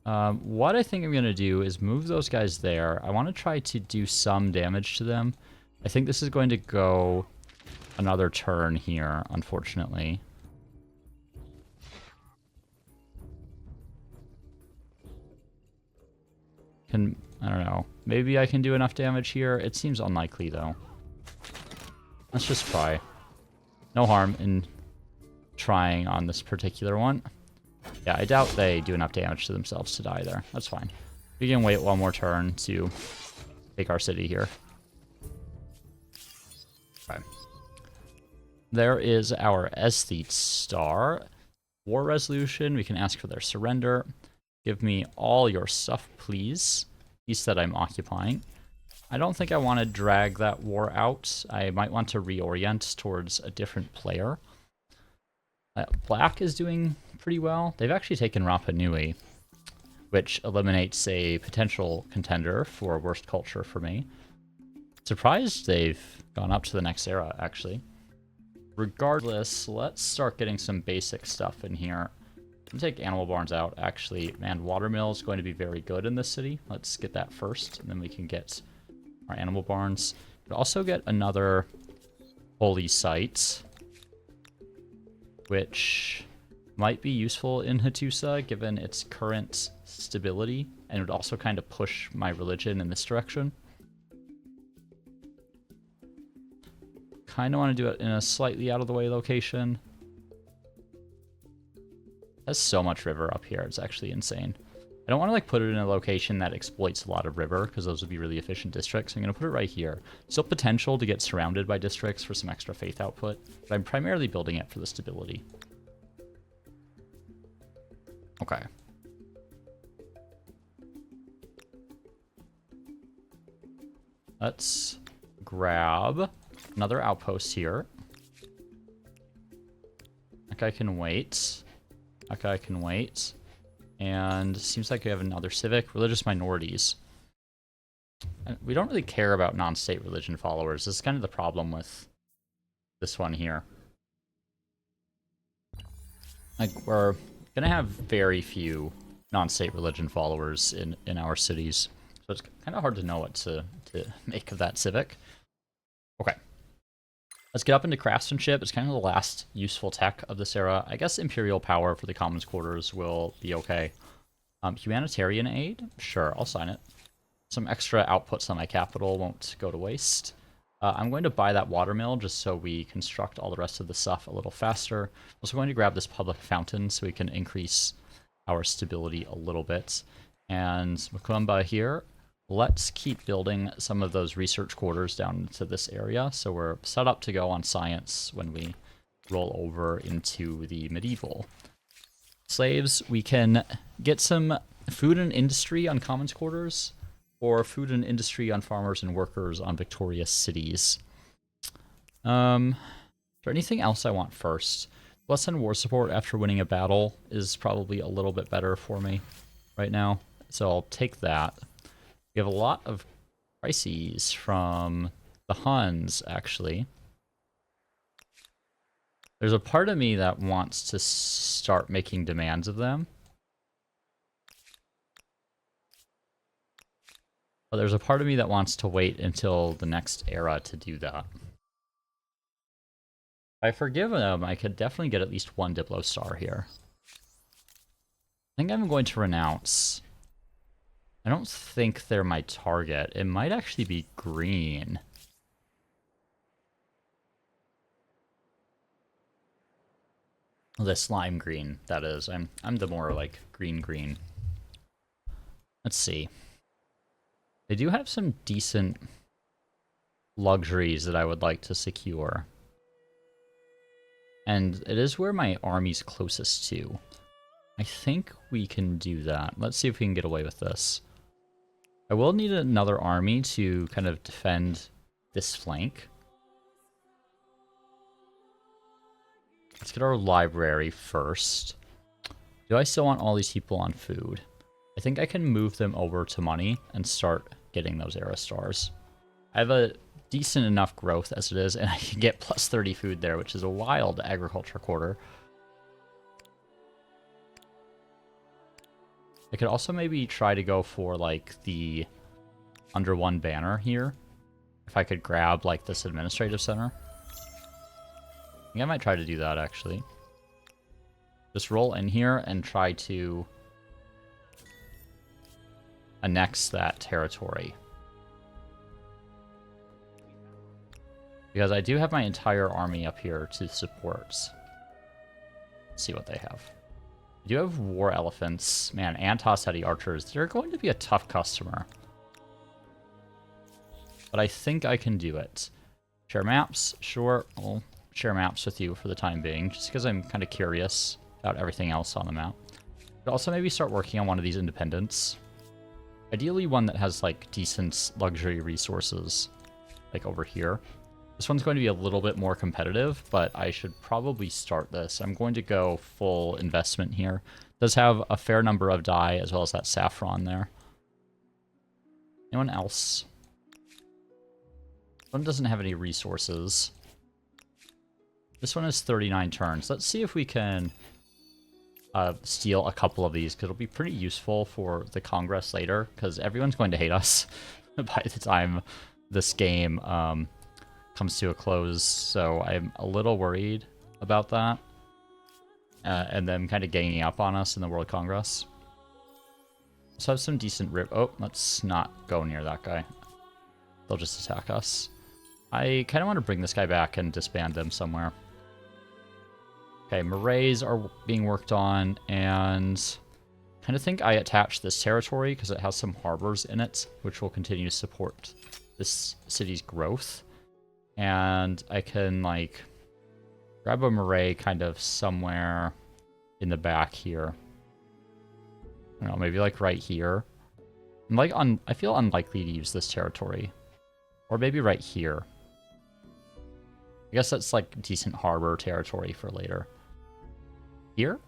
What I think I'm going to do is move those guys there. I want to try to do some damage to them. I think this is going to go another turn here, unfortunately. I don't know. Maybe I can do enough damage here. It seems unlikely, though. Let's just try. No harm in trying on this particular one. Yeah, I doubt they do enough damage to themselves to die there. That's fine. We can wait one more turn to take our city here. Okay. There is our aesthete star. War resolution. We can ask for their surrender. Give me all your stuff, please. He said I'm occupying. I don't think I want to drag that war out. I might want to reorient towards a different player. Black is doing pretty well. They've actually taken Rapa Nui, which eliminates a potential contender for worst culture for me. Surprised they've gone up to the next era, actually. Regardless, let's start getting some basic stuff in here. I'm gonna take animal barns out. Actually, man, watermill is going to be very good in this city. Let's get that first, and then we can get our animal barns. But also get another holy site, which might be useful in Hattusa given its current stability, and would also kind of push my religion in this direction. Kind of want to do it in a slightly out of the way location. There's so much river up here, it's actually insane. I don't want to like put it in a location that exploits a lot of river, because those would be really efficient districts. I'm going to put it right here. Still potential to get surrounded by districts for some extra faith output, but I'm primarily building it for the stability. Okay. Let's grab another outpost here. That guy can wait. That guy can wait. And seems like we have another civic. Religious minorities. And we don't really care about non-state religion followers. This is kind of the problem with this one here. Like, we're gonna have very few non-state religion followers in our cities. So it's kind of hard to know what to make of that civic. Okay. Let's get up into craftsmanship. It's kind of the last useful tech of this era. I guess imperial power for the commons quarters will be okay. Humanitarian aid? Sure, I'll sign it. Some extra outputs on my capital won't go to waste. I'm going to buy that watermill just so we construct all the rest of the stuff a little faster. I'm also going to grab this public fountain so we can increase our stability a little bit. And Makumba here, let's keep building some of those research quarters down into this area so we're set up to go on science when we roll over into the medieval. Slaves, we can get some food and industry on commons quarters, or food and industry on farmers and workers on victorious cities. Is there anything else I want first? Plus and war support after winning a battle is probably a little bit better for me right now, so I'll take that. We have a lot of crises from the Huns, actually. There's a part of me that wants to start making demands of them. But there's a part of me that wants to wait until the next era to do that. If I forgive them, I could definitely get at least one Diplo star here. I think I'm going to renounce. I don't think they're my target. It might actually be green. The slime green, that is. I'm the more, like, green. Let's see. They do have some decent luxuries that I would like to secure. And it is where my army's closest to. I think we can do that. Let's see if we can get away with this. I will need another army to kind of defend this flank. Let's get our library first. Do I still want all these people on food? I think I can move them over to money and start getting those era stars. I have a decent enough growth as it is, and I can get plus 30 food there, which is a wild agriculture quarter. I could also maybe try to go for, like, the under one banner here. If I could grab, like, this administrative center. I think I might try to do that, actually. Just roll in here and try to annex that territory. Because I do have my entire army up here to support. Let's see what they have. I do have war elephants. Man, Antos heady archers. They're going to be a tough customer. But I think I can do it. Share maps? Sure. I'll share maps with you for the time being, just because I'm kind of curious about everything else on the map. But also maybe start working on one of these independents. Ideally one that has, like, decent luxury resources, like over here. This one's going to be a little bit more competitive, but I should probably start this. I'm going to go full investment here. It does have a fair number of dye, as well as that saffron there. Anyone else? One doesn't have any resources. This one is 39 turns. Let's see if we can steal a couple of these, because it'll be pretty useful for the Congress later, because everyone's going to hate us by the time this game comes to a close. So I'm a little worried about that. And them kind of ganging up on us in the World Congress. So I have some decent Oh, let's not go near that guy. They'll just attack us. I kind of want to bring this guy back and disband them somewhere. Okay, maraes are being worked on, and I kind of think I attach this territory because it has some harbors in it, which will continue to support this city's growth. And I can, like, grab a marae kind of somewhere in the back here. I don't know, maybe like right here. I feel unlikely to use this territory. Or maybe right here. I guess that's like decent harbor territory for later. Here?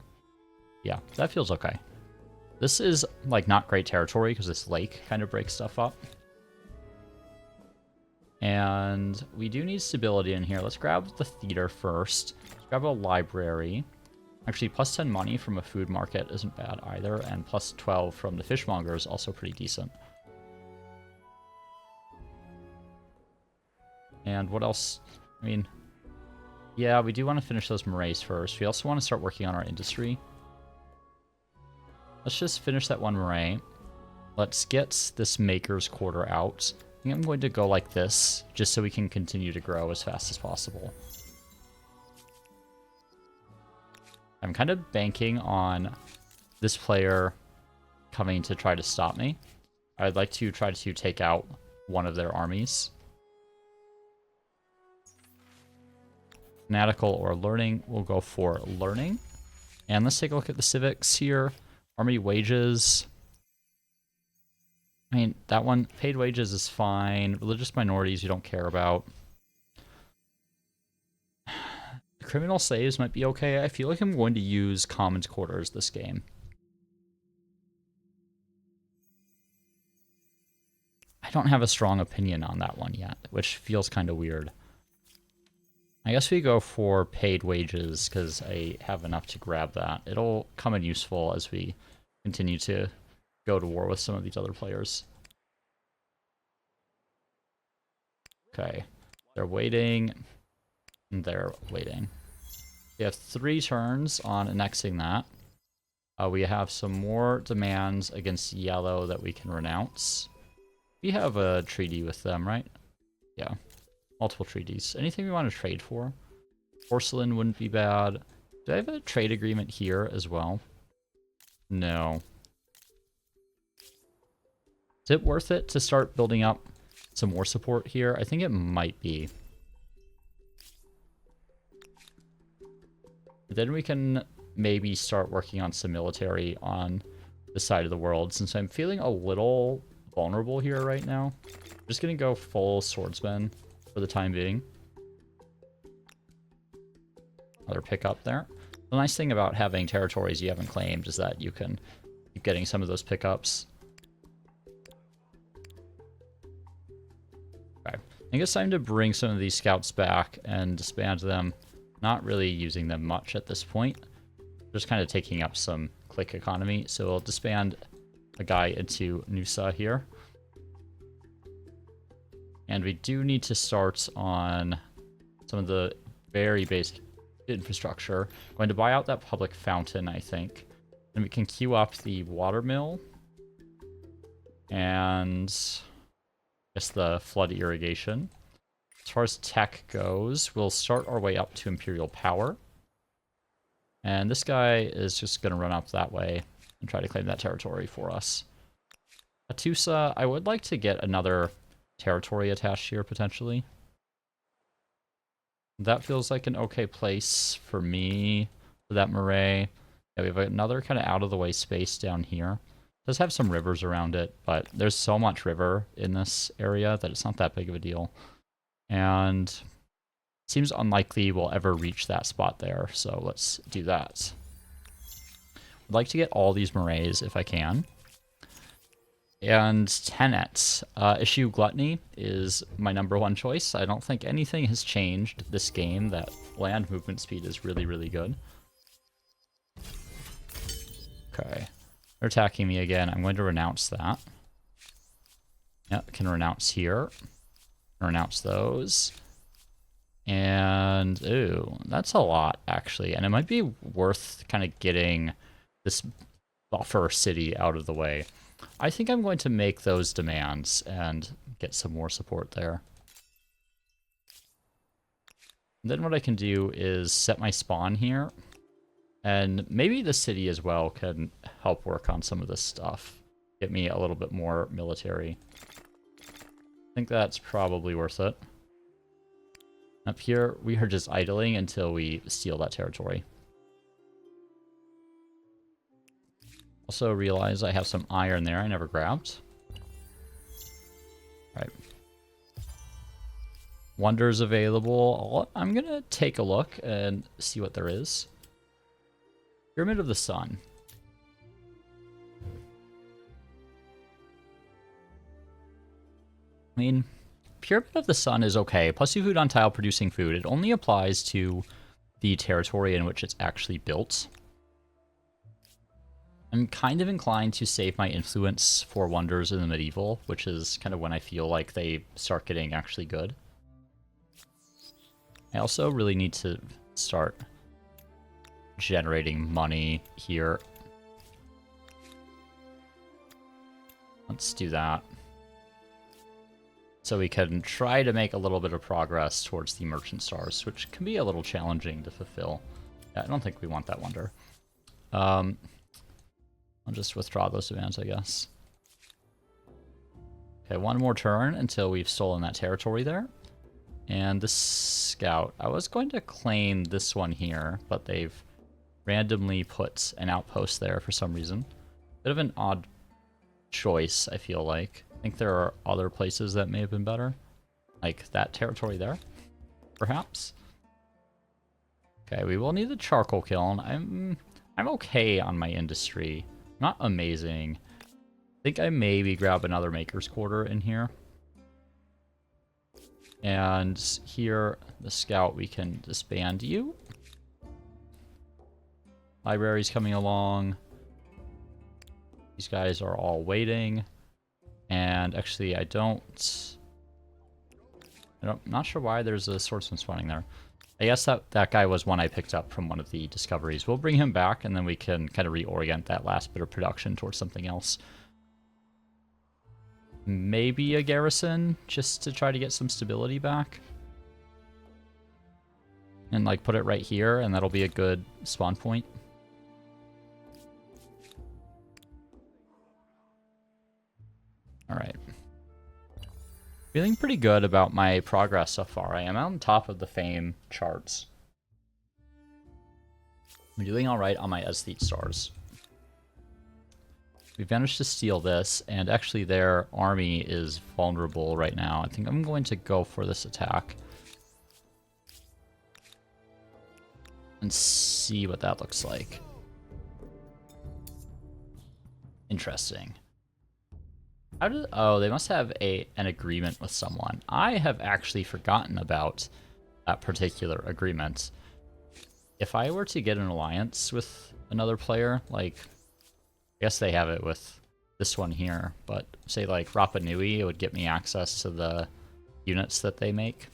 Yeah, that feels okay. This is like not great territory because this lake kind of breaks stuff up. And we do need stability in here. Let's grab the theater first. Let's grab a library. Actually, plus 10 money from a food market isn't bad either. And plus 12 from the fishmonger is also pretty decent. And what else? I mean, yeah, we do want to finish those maraes first. We also want to start working on our industry. Let's just finish that one marae. Let's get this maker's quarter out. I think I'm going to go like this, just so we can continue to grow as fast as possible. I'm kind of banking on this player coming to try to stop me. I'd like to try to take out one of their armies. Fanatical or learning, we'll go for learning. And let's take a look at the civics here. Army wages. I mean, that one, paid wages is fine. Religious minorities you don't care about. Criminal slaves might be okay. I feel like I'm going to use commons quarters this game. I don't have a strong opinion on that one yet, which feels kind of weird. I guess we go for paid wages because I have enough to grab that. It'll come in useful as we continue to go to war with some of these other players. Okay, they're waiting, and they're waiting. We have 3 turns on annexing that. We have some more demands against yellow that we can renounce. We have a treaty with them, right? Yeah. Multiple treaties. Anything we want to trade for? Porcelain wouldn't be bad. Do I have a trade agreement here as well? No. Is it worth it to start building up some more support here? I think it might be. But then we can maybe start working on some military on this side of the world, since I'm feeling a little vulnerable here right now. I'm just going to go full swordsman for the time being. Another pickup there. The nice thing about having territories you haven't claimed is that you can keep getting some of those pickups. Okay. I think it's time to bring some of these scouts back and disband them. Not really using them much at this point. Just kind of taking up some click economy. So we'll disband a guy into Nusa here. And we do need to start on some of the very basic infrastructure. Going to buy out that public fountain, I think. And we can queue up the water mill. And I guess the flood irrigation. As far as tech goes, we'll start our way up to Imperial Power. And this guy is just going to run up that way and try to claim that territory for us. Atusa, I would like to get another territory attached here, potentially. That feels like an okay place for me, for that marae. Yeah, we have another kind of out-of-the-way space down here. It does have some rivers around it, but there's so much river in this area that it's not that big of a deal. And it seems unlikely we'll ever reach that spot there, so let's do that. I'd like to get all these maraes if I can. And Tenet. Issue Gluttony is my #1 choice. I don't think anything has changed this game. That land movement speed is really, really good. Okay. They're attacking me again. I'm going to renounce that. Yep, can renounce here. Renounce those. And, ooh, that's a lot, actually. And it might be worth kind of getting this buffer city out of the way. I think I'm going to make those demands and get some more support there. And then what I can do is set my spawn here. And maybe the city as well can help work on some of this stuff. Get me a little bit more military. I think that's probably worth it. Up here, we are just idling until we steal that territory. Also realize I have some iron there I never grabbed. Right. Wonders available. I'm going to take a look and see what there is. Pyramid of the Sun. I mean, Pyramid of the Sun is okay. Plus 2 food on tile producing food. It only applies to the territory in which it's actually built. I'm kind of inclined to save my influence for wonders in the medieval, which is kind of when I feel like they start getting actually good. I also really need to start generating money here. Let's do that. So we can try to make a little bit of progress towards the merchant stars, which can be a little challenging to fulfill. Yeah, I don't think we want that wonder. I'll just withdraw those demands, I guess. Okay, one more turn until we've stolen that territory there. And this scout, I was going to claim this one here, but they've randomly put an outpost there for some reason. Bit of an odd choice, I feel like. I think there are other places that may have been better. Like that territory there, perhaps. Okay, we will need the charcoal kiln. I'm okay on my industry. Not amazing. I think I maybe grab another maker's quarter in here. And here, the scout, we can disband you. Library's coming along. These guys are all waiting. And actually, I'm not sure why there's a swordsman spawning there. I guess that guy was one I picked up from one of the discoveries. We'll bring him back, and then we can kind of reorient that last bit of production towards something else. Maybe a garrison, just to try to get some stability back. And, like, put it right here, and that'll be a good spawn point. Alright. Feeling pretty good about my progress so far. I am on top of the fame charts. I'm doing alright on my aesthete stars. We've managed to steal this, and actually their army is vulnerable right now. I think I'm going to go for this attack. And see what that looks like. Interesting. Oh, they must have an agreement with someone. I have actually forgotten about that particular agreement. If I were to get an alliance with another player, like, I guess they have it with this one here, but say like Rapa Nui, it would get me access to the units that they make.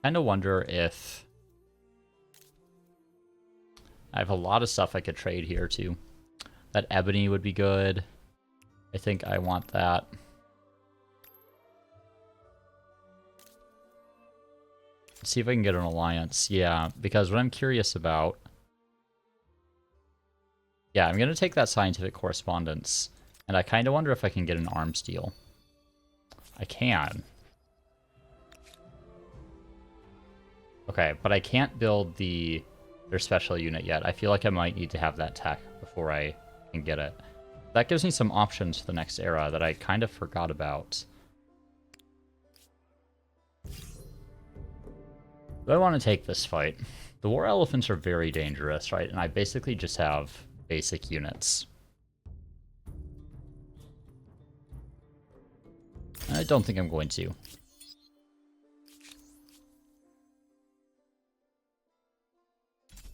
Kind of wonder if I have a lot of stuff I could trade here too. That ebony would be good. I think I want that. Let's see if I can get an alliance. Yeah, because what I'm curious about... Yeah, I'm going to take that scientific correspondence. And I kind of wonder if I can get an arms deal. I can. Okay, but I can't build their special unit yet. I feel like I might need to have that tech before I can get it. That gives me some options for the next era that I kind of forgot about. Do I want to take this fight? The war elephants are very dangerous, right? And I basically just have basic units. I don't think I'm going to.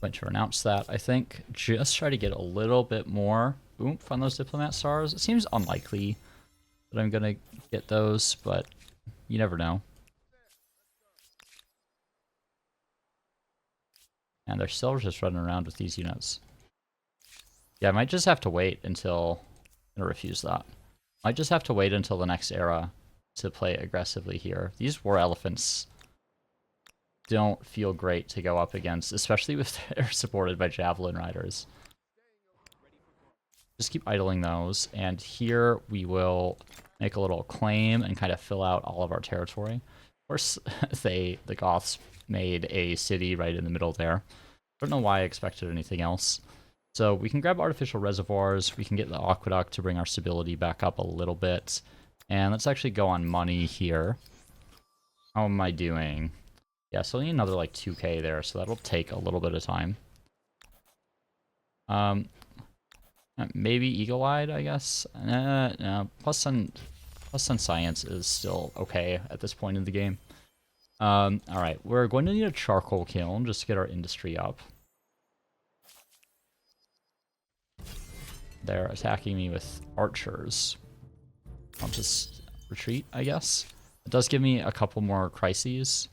Going to renounce that, I think. Just try to get a little bit more oomph on those diplomat stars. It seems unlikely that I'm gonna get those, but you never know. And they're still just running around with these units. Yeah, I might just have to wait until... I'm gonna refuse that. Might just have to wait until the next era to play aggressively here. These war elephants don't feel great to go up against, especially if they're supported by javelin riders. Just keep idling those, and here we will make a little claim and kind of fill out all of our territory. Of course, the Goths made a city right in the middle there. I don't know why I expected anything else. So we can grab artificial reservoirs, we can get the aqueduct to bring our stability back up a little bit. And let's actually go on money here. How am I doing? Yeah, so I need another like 2k there, so that'll take a little bit of time. Maybe eagle-eyed, I guess. No, plus sun science is still okay at this point in the game. Alright, we're going to need a charcoal kiln just to get our industry up. They're attacking me with archers. I'll just retreat, I guess. It does give me a couple more crises.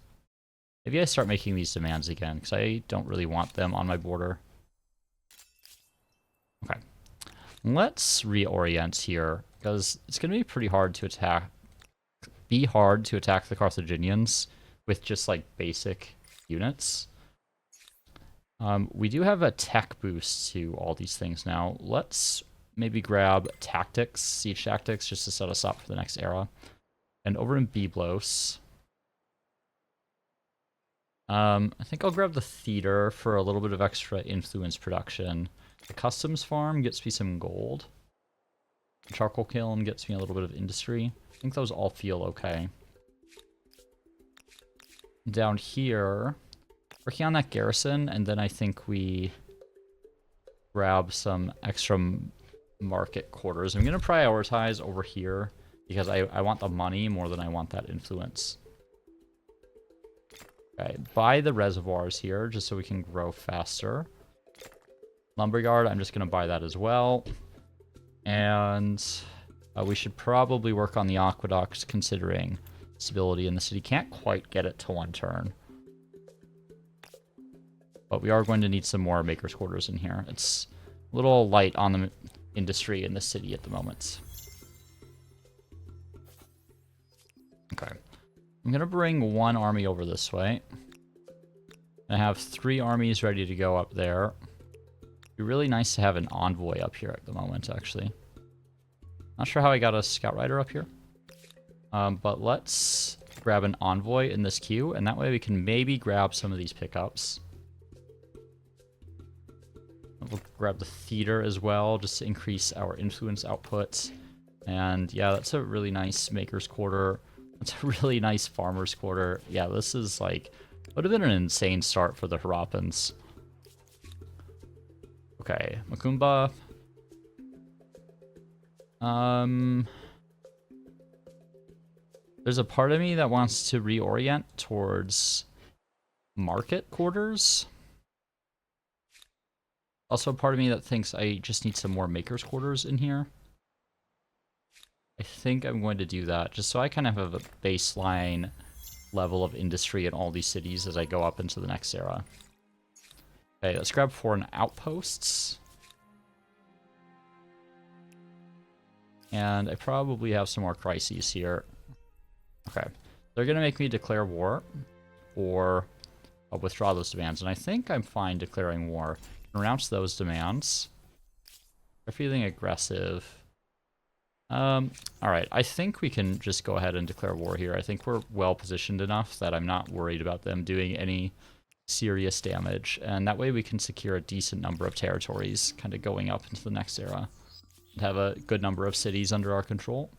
Maybe I start making these demands again, because I don't really want them on my border. Okay. Let's reorient here, because it's going to be pretty hard to attack. The Carthaginians with just like basic units. We do have a tech boost to all these things now. Let's maybe grab tactics, siege tactics, just to set us up for the next era. And over in Byblos, I think I'll grab the theater for a little bit of extra influence production. The customs farm gets me some gold. The charcoal kiln gets me a little bit of industry. I think those all feel okay. Down here, working on that garrison, and then I think we grab some extra market quarters. I'm going to prioritize over here because I want the money more than I want that influence. Okay, buy the reservoirs here just so we can grow faster. Lumberyard, I'm just going to buy that as well. And we should probably work on the aqueduct considering stability in the city. Can't quite get it to 1 turn. But we are going to need some more maker's quarters in here. It's a little light on the industry in the city at the moment. Okay. I'm going to bring 1 army over this way. I have 3 armies ready to go up there. It'd be really nice to have an envoy up here at the moment, actually. Not sure how I got a scout rider up here. But let's grab an envoy in this queue, and that way we can maybe grab some of these pickups. We'll grab the theater as well, just to increase our influence output. And yeah, that's a really nice maker's quarter. That's a really nice farmer's quarter. Yeah, this is like... would have been an insane start for the Harappans. Okay, Macumba. There's a part of me that wants to reorient towards market quarters. Also a part of me that thinks I just need some more maker's quarters in here. I think I'm going to do that, just so I kind of have a baseline level of industry in all these cities as I go up into the next era. Okay, let's grab foreign outposts. And I probably have some more crises here. Okay, they're going to make me declare war, or I'll withdraw those demands, and I think I'm fine declaring war. Renounce those demands. They're feeling aggressive. Alright, I think we can just go ahead and declare war here. I think we're well positioned enough that I'm not worried about them doing any serious damage, and that way we can secure a decent number of territories kind of going up into the next era and have a good number of cities under our control.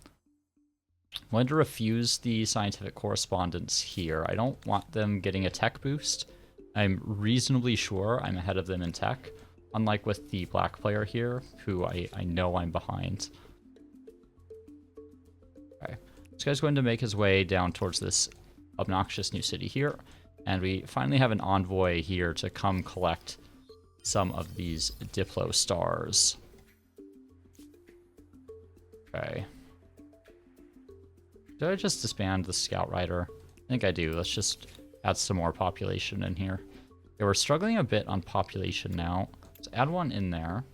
I'm going to refuse the scientific correspondence here. I don't want them getting a tech boost. I'm reasonably sure I'm ahead of them in tech, unlike with the black player here, who I know I'm behind. Okay. This guy's going to make his way down towards this obnoxious new city here. And we finally have an envoy here to come collect some of these Diplo stars. Okay. Did I just disband the Scout Rider? I think I do. Let's just add some more population in here. Okay, we're struggling a bit on population now. Let's add one in there.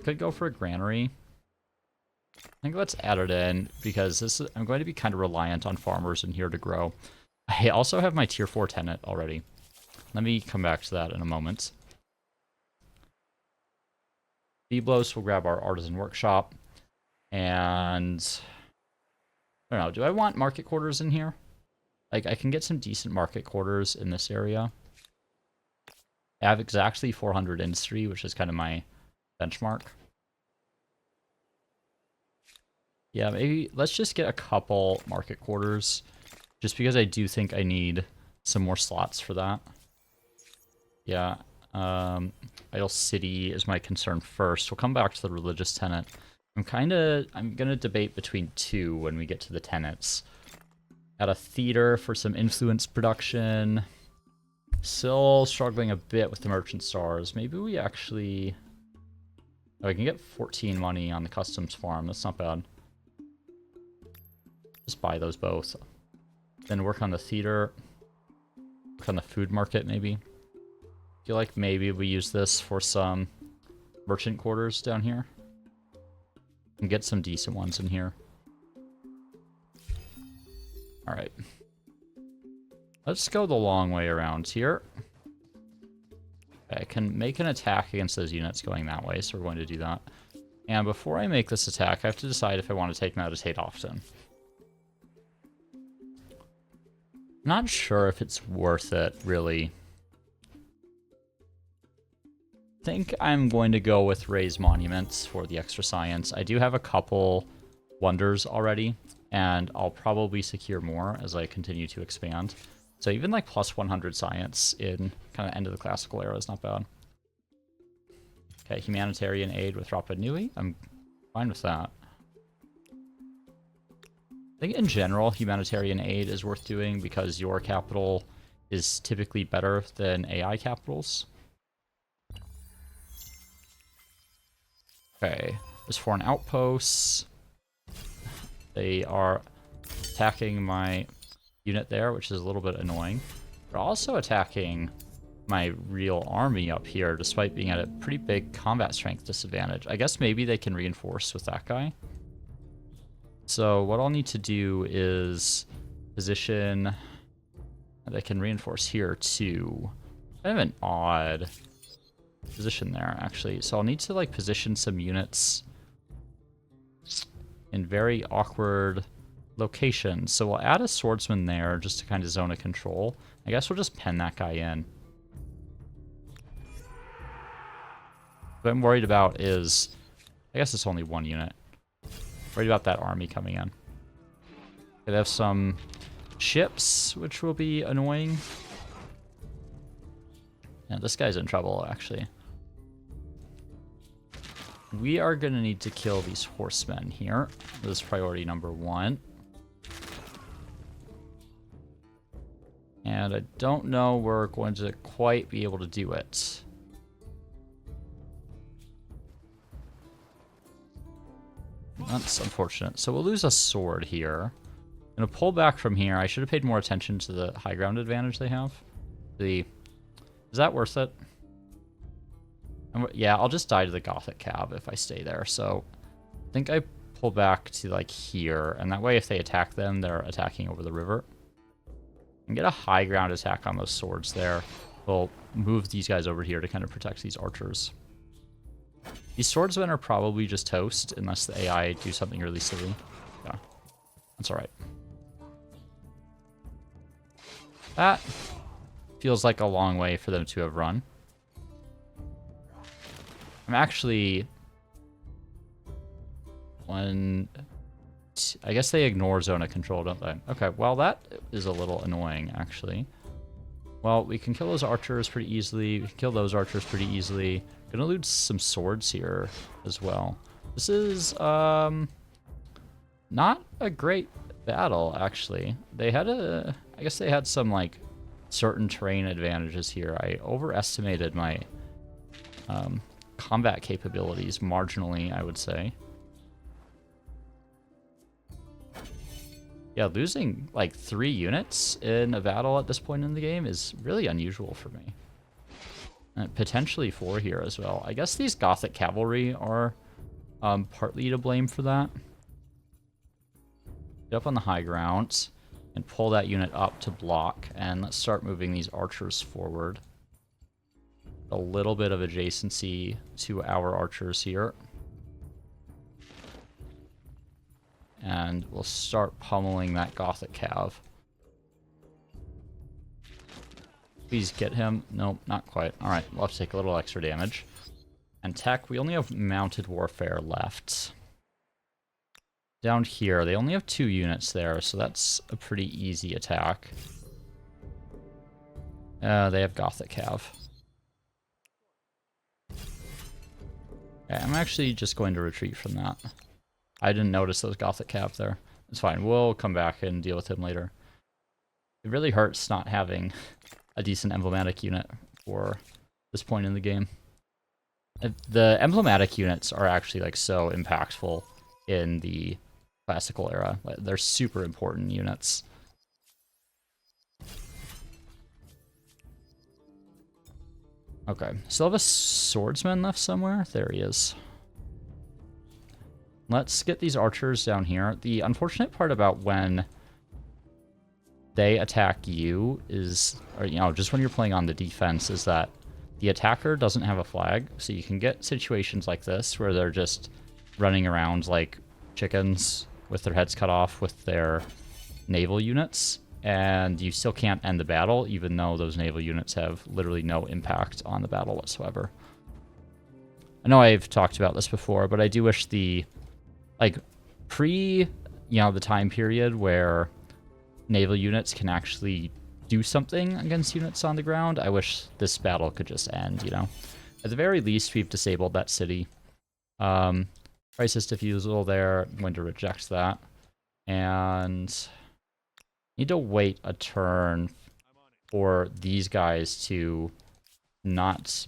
Could go for a granary. I think let's add it in because I'm going to be kind of reliant on farmers in here to grow. I also have my tier 4 tenant already. Let me come back to that in a moment. Biblos will grab our artisan workshop. And I don't know, do I want market quarters in here? Like, I can get some decent market quarters in this area. I have exactly 400 industry, which is kind of my benchmark. Yeah, maybe let's just get a couple market quarters, just because I do think I need some more slots for that. Yeah, Idle City is my concern first. We'll come back to the religious tenant. I'm gonna debate between two when we get to the tenants. At a theater for some influence production. Still struggling a bit with the merchant stars. Maybe we actually... Oh, we can get 14 money on the customs farm. That's not bad. Just buy those both. Then work on the theater. Work on the food market, maybe. Feel like maybe we use this for some merchant quarters down here. And get some decent ones in here. Alright. Let's go the long way around here. Okay, I can make an attack against those units going that way, so we're going to do that. And before I make this attack, I have to decide if I want to take meditate often. Not sure if it's worth it, really. I think I'm going to go with Raise Monuments for the extra science. I do have a couple wonders already, and I'll probably secure more as I continue to expand. So even like plus 100 science in kind of end of the classical era is not bad. Okay, humanitarian aid with Rapa Nui. I'm fine with that. I think in general, humanitarian aid is worth doing because your capital is typically better than AI capitals. Okay, there's foreign outposts. They are attacking my unit there, which is a little bit annoying. They're also attacking my real army up here, despite being at a pretty big combat strength disadvantage. I guess maybe they can reinforce with that guy. So what I'll need to do is position... They can reinforce here too. Kind of an odd position there, actually. So I'll need to like position some units in very awkward locations. So we'll add a swordsman there just to kind of zone of control. I guess we'll just pen that guy in. What I'm worried about is, I guess it's only one unit. Worried about that army coming in. They have some ships, which will be annoying. Yeah, this guy's in trouble, actually. We are going to need to kill these horsemen here. This is priority number 1. And I don't know we're going to quite be able to do it. That's unfortunate. So we'll lose a sword here. I'm going to pull back from here. I should have paid more attention to the high ground advantage they have. Is that worth it? Yeah, I'll just die to the Gothic cab if I stay there. So I think I pull back to like here. And that way if they attack them, they're attacking over the river. And get a high ground attack on those swords there. We'll move these guys over here to kind of protect these archers. These swordsmen are probably just toast unless the AI do something really silly. Yeah, that's alright. That feels like a long way for them to have run. I'm actually... I guess they ignore zone of control, don't they? Okay, well that is a little annoying, actually. Well, we can kill those archers pretty easily. We can kill those archers pretty easily. Gonna lose some swords here as well. This is, Not a great battle, actually. They had I guess they had some, like, certain terrain advantages here. I overestimated my combat capabilities marginally, I would say. Yeah, losing, like, 3 units in a battle at this point in the game is really unusual for me. And potentially 4 here as well. I guess these Gothic cavalry are partly to blame for that. Get up on the high ground and pull that unit up to block, and let's start moving these archers forward. A little bit of adjacency to our archers here. And we'll start pummeling that Gothic cav. Please get him. Nope, not quite. Alright, we'll have to take a little extra damage. And tech, we only have mounted warfare left. Down here, they only have 2 units there, so that's a pretty easy attack. They have Gothic cav. Okay, I'm actually just going to retreat from that. I didn't notice those Gothic cav there. It's fine, we'll come back and deal with him later. It really hurts not having a decent emblematic unit for this point in the game. The emblematic units are actually, like, so impactful in the classical era. They're super important units. Okay, still have a swordsman left somewhere? There he is. Let's get these archers down here. The unfortunate part about when they attack you is, or, you know, just when you're playing on the defense, is that the attacker doesn't have a flag, so you can get situations like this where they're just running around like chickens with their heads cut off with their naval units, and you still can't end the battle, even though those naval units have literally no impact on the battle whatsoever. I know I've talked about this before, but I do wish the, like, the time period where naval units can actually do something against units on the ground, I wish this battle could just end, you know? At the very least, we've disabled that city. Crisis diffusal there, I'm going to reject that. And need to wait a turn for these guys to not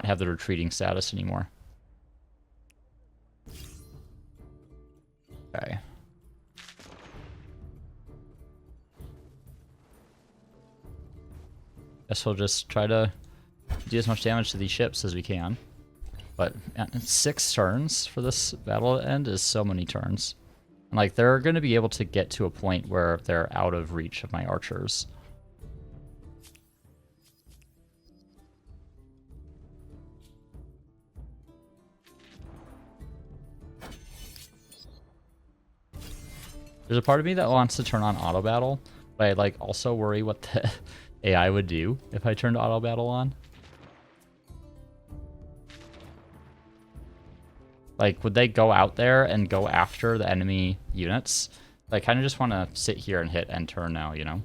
have the retreating status anymore. Okay. Guess we'll just try to do as much damage to these ships as we can. But 6 turns for this battle to end is so many turns. And, like, they're going to be able to get to a point where they're out of reach of my archers. There's a part of me that wants to turn on auto battle, but I, like, also worry what the AI would do if I turned auto battle on. Like, would they go out there and go after the enemy units? I kind of just want to sit here and hit end turn now, you know?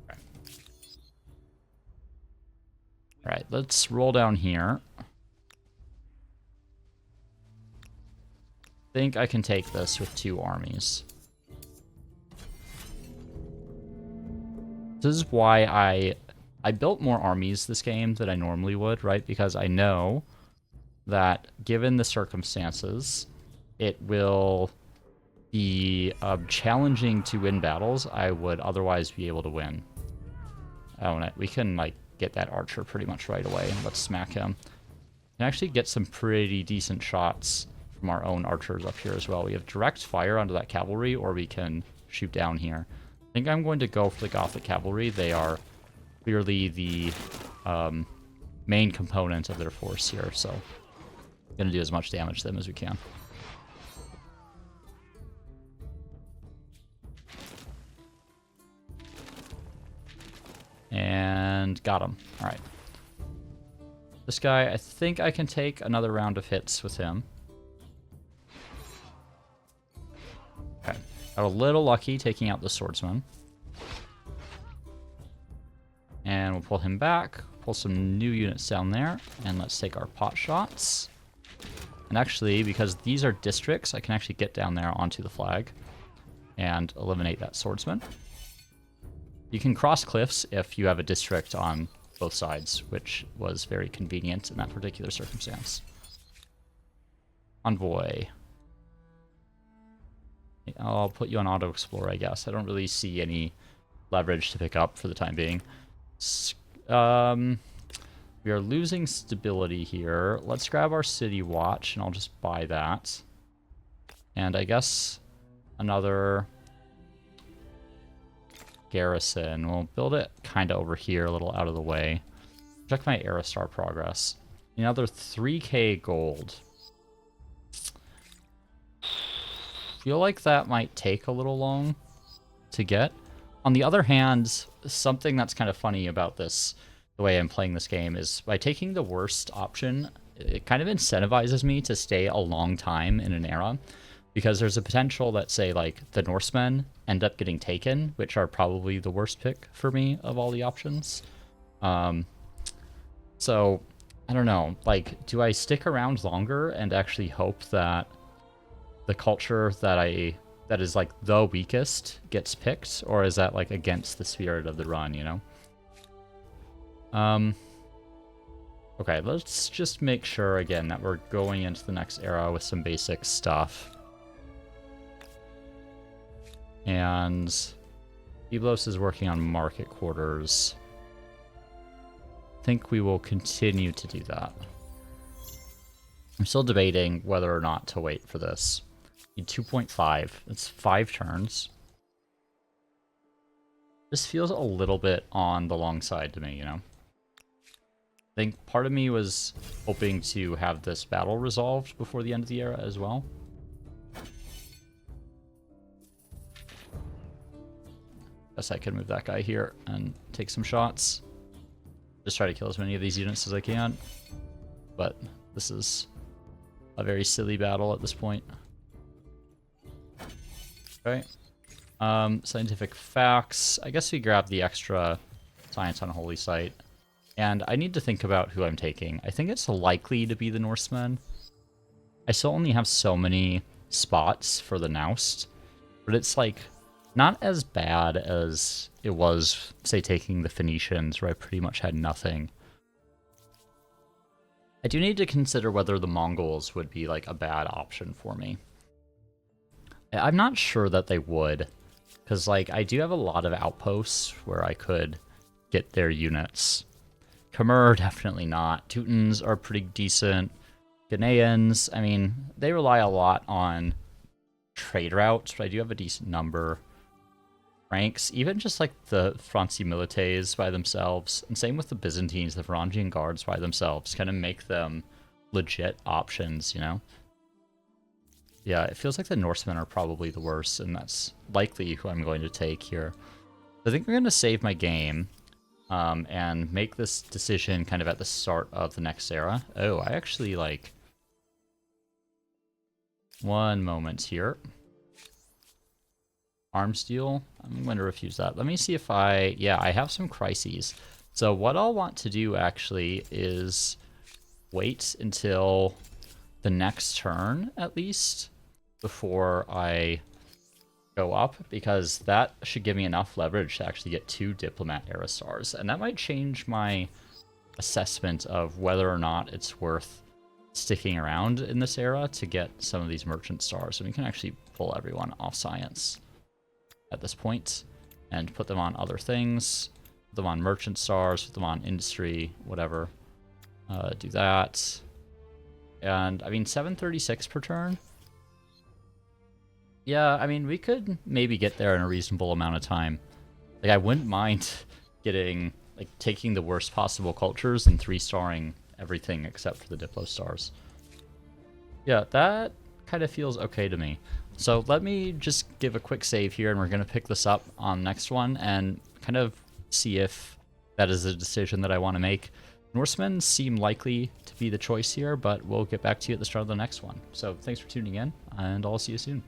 Okay. Alright, let's roll down here. I think I can take this with 2 armies. This is why I built more armies this game than I normally would, right? Because I know that given the circumstances, it will be challenging to win battles I would otherwise be able to win. We can, like, get that archer pretty much right away. Let's smack him. We can actually get some pretty decent shots from our own archers up here as well. We have direct fire onto that cavalry, or we can shoot down here. I think I'm going to go for the Gothic cavalry. They are clearly the main component of their force here, so I'm going to do as much damage to them as we can. And got him. Alright. This guy, I think I can take another round of hits with him. Okay. Got a little lucky taking out the swordsman. And we'll pull him back. pull some new units down there, and let's take our pot shots. And actually, because these are districts, I can actually get down there onto the flag and eliminate that swordsman. You can cross cliffs if you have a district on both sides, which was very convenient in that particular circumstance. Envoy. I'll put you on auto explorer, I guess. I don't really see any leverage to pick up for the time being. We are losing stability here. Let's grab our city watch, and I'll just buy that. And I guess another garrison. We'll build it kind of over here, a little out of the way. Check my Aerostar progress. Another 3k gold. Feel like that might take a little long to get. On the other hand, something that's kind of funny about this, the way I'm playing this game, is by taking the worst option, it kind of incentivizes me to stay a long time in an era, because there's a potential that, say, like, the Norsemen end up getting taken, which are probably the worst pick for me of all the options. So, I don't know, like, do I stick around longer and actually hope that the culture that is like the weakest gets picked, or is that like against the spirit of the run, you know? Okay, let's just make sure again that we're going into the next era with some basic stuff. And Byblos is working on market quarters. I think we will continue to do that. I'm still debating whether or not to wait for this. 2.5. It's 5 turns. This feels a little bit on the long side to me, you know? I think part of me was hoping to have this battle resolved before the end of the era as well. Guess I could move that guy here and take some shots. Just try to kill as many of these units as I can. But this is a very silly battle at this point. Okay. Scientific facts. I guess we grab the extra science on Holy Site. And I need to think about who I'm taking. I think it's likely to be the Norsemen. I still only have so many spots for the Naust. But it's like not as bad as it was, say, taking the Phoenicians, where I pretty much had nothing. I do need to consider whether the Mongols would be like a bad option for me. I'm not sure that they would, because like I do have a lot of outposts where I could get their units. Khmer, definitely not. Teutons are pretty decent. Ghanaians, I mean, they rely a lot on trade routes, but I do have a decent number. Franks, even just like the Franci Milites by themselves, and same with the Byzantines, the Varangian Guards by themselves, kind of make them legit options, you know? Yeah, it feels like the Norsemen are probably the worst, and that's likely who I'm going to take here. I think I'm going to save my game and make this decision kind of at the start of the next era. Oh, I actually like... One moment here. Arms deal. I'm going to refuse that. Let me see if I... Yeah, I have some crises. So what I'll want to do actually is wait until the next turn, at least, before I go up, because that should give me enough leverage to actually get 2 diplomat era stars, and that might change my assessment of whether or not it's worth sticking around in this era to get some of these merchant stars. And we can actually pull everyone off science at this point and put them on other things, put them on merchant stars, put them on industry, whatever. Do that. And I mean, 736 per turn. Yeah, I mean, we could maybe get there in a reasonable amount of time. Like, I wouldn't mind getting, like, taking the worst possible cultures and 3-starring everything except for the Diplo stars. Yeah, that kind of feels okay to me. So let me just give a quick save here, and we're going to pick this up on the next one and kind of see if that is a decision that I want to make. Norsemen seem likely to be the choice here, but we'll get back to you at the start of the next one. So thanks for tuning in, and I'll see you soon.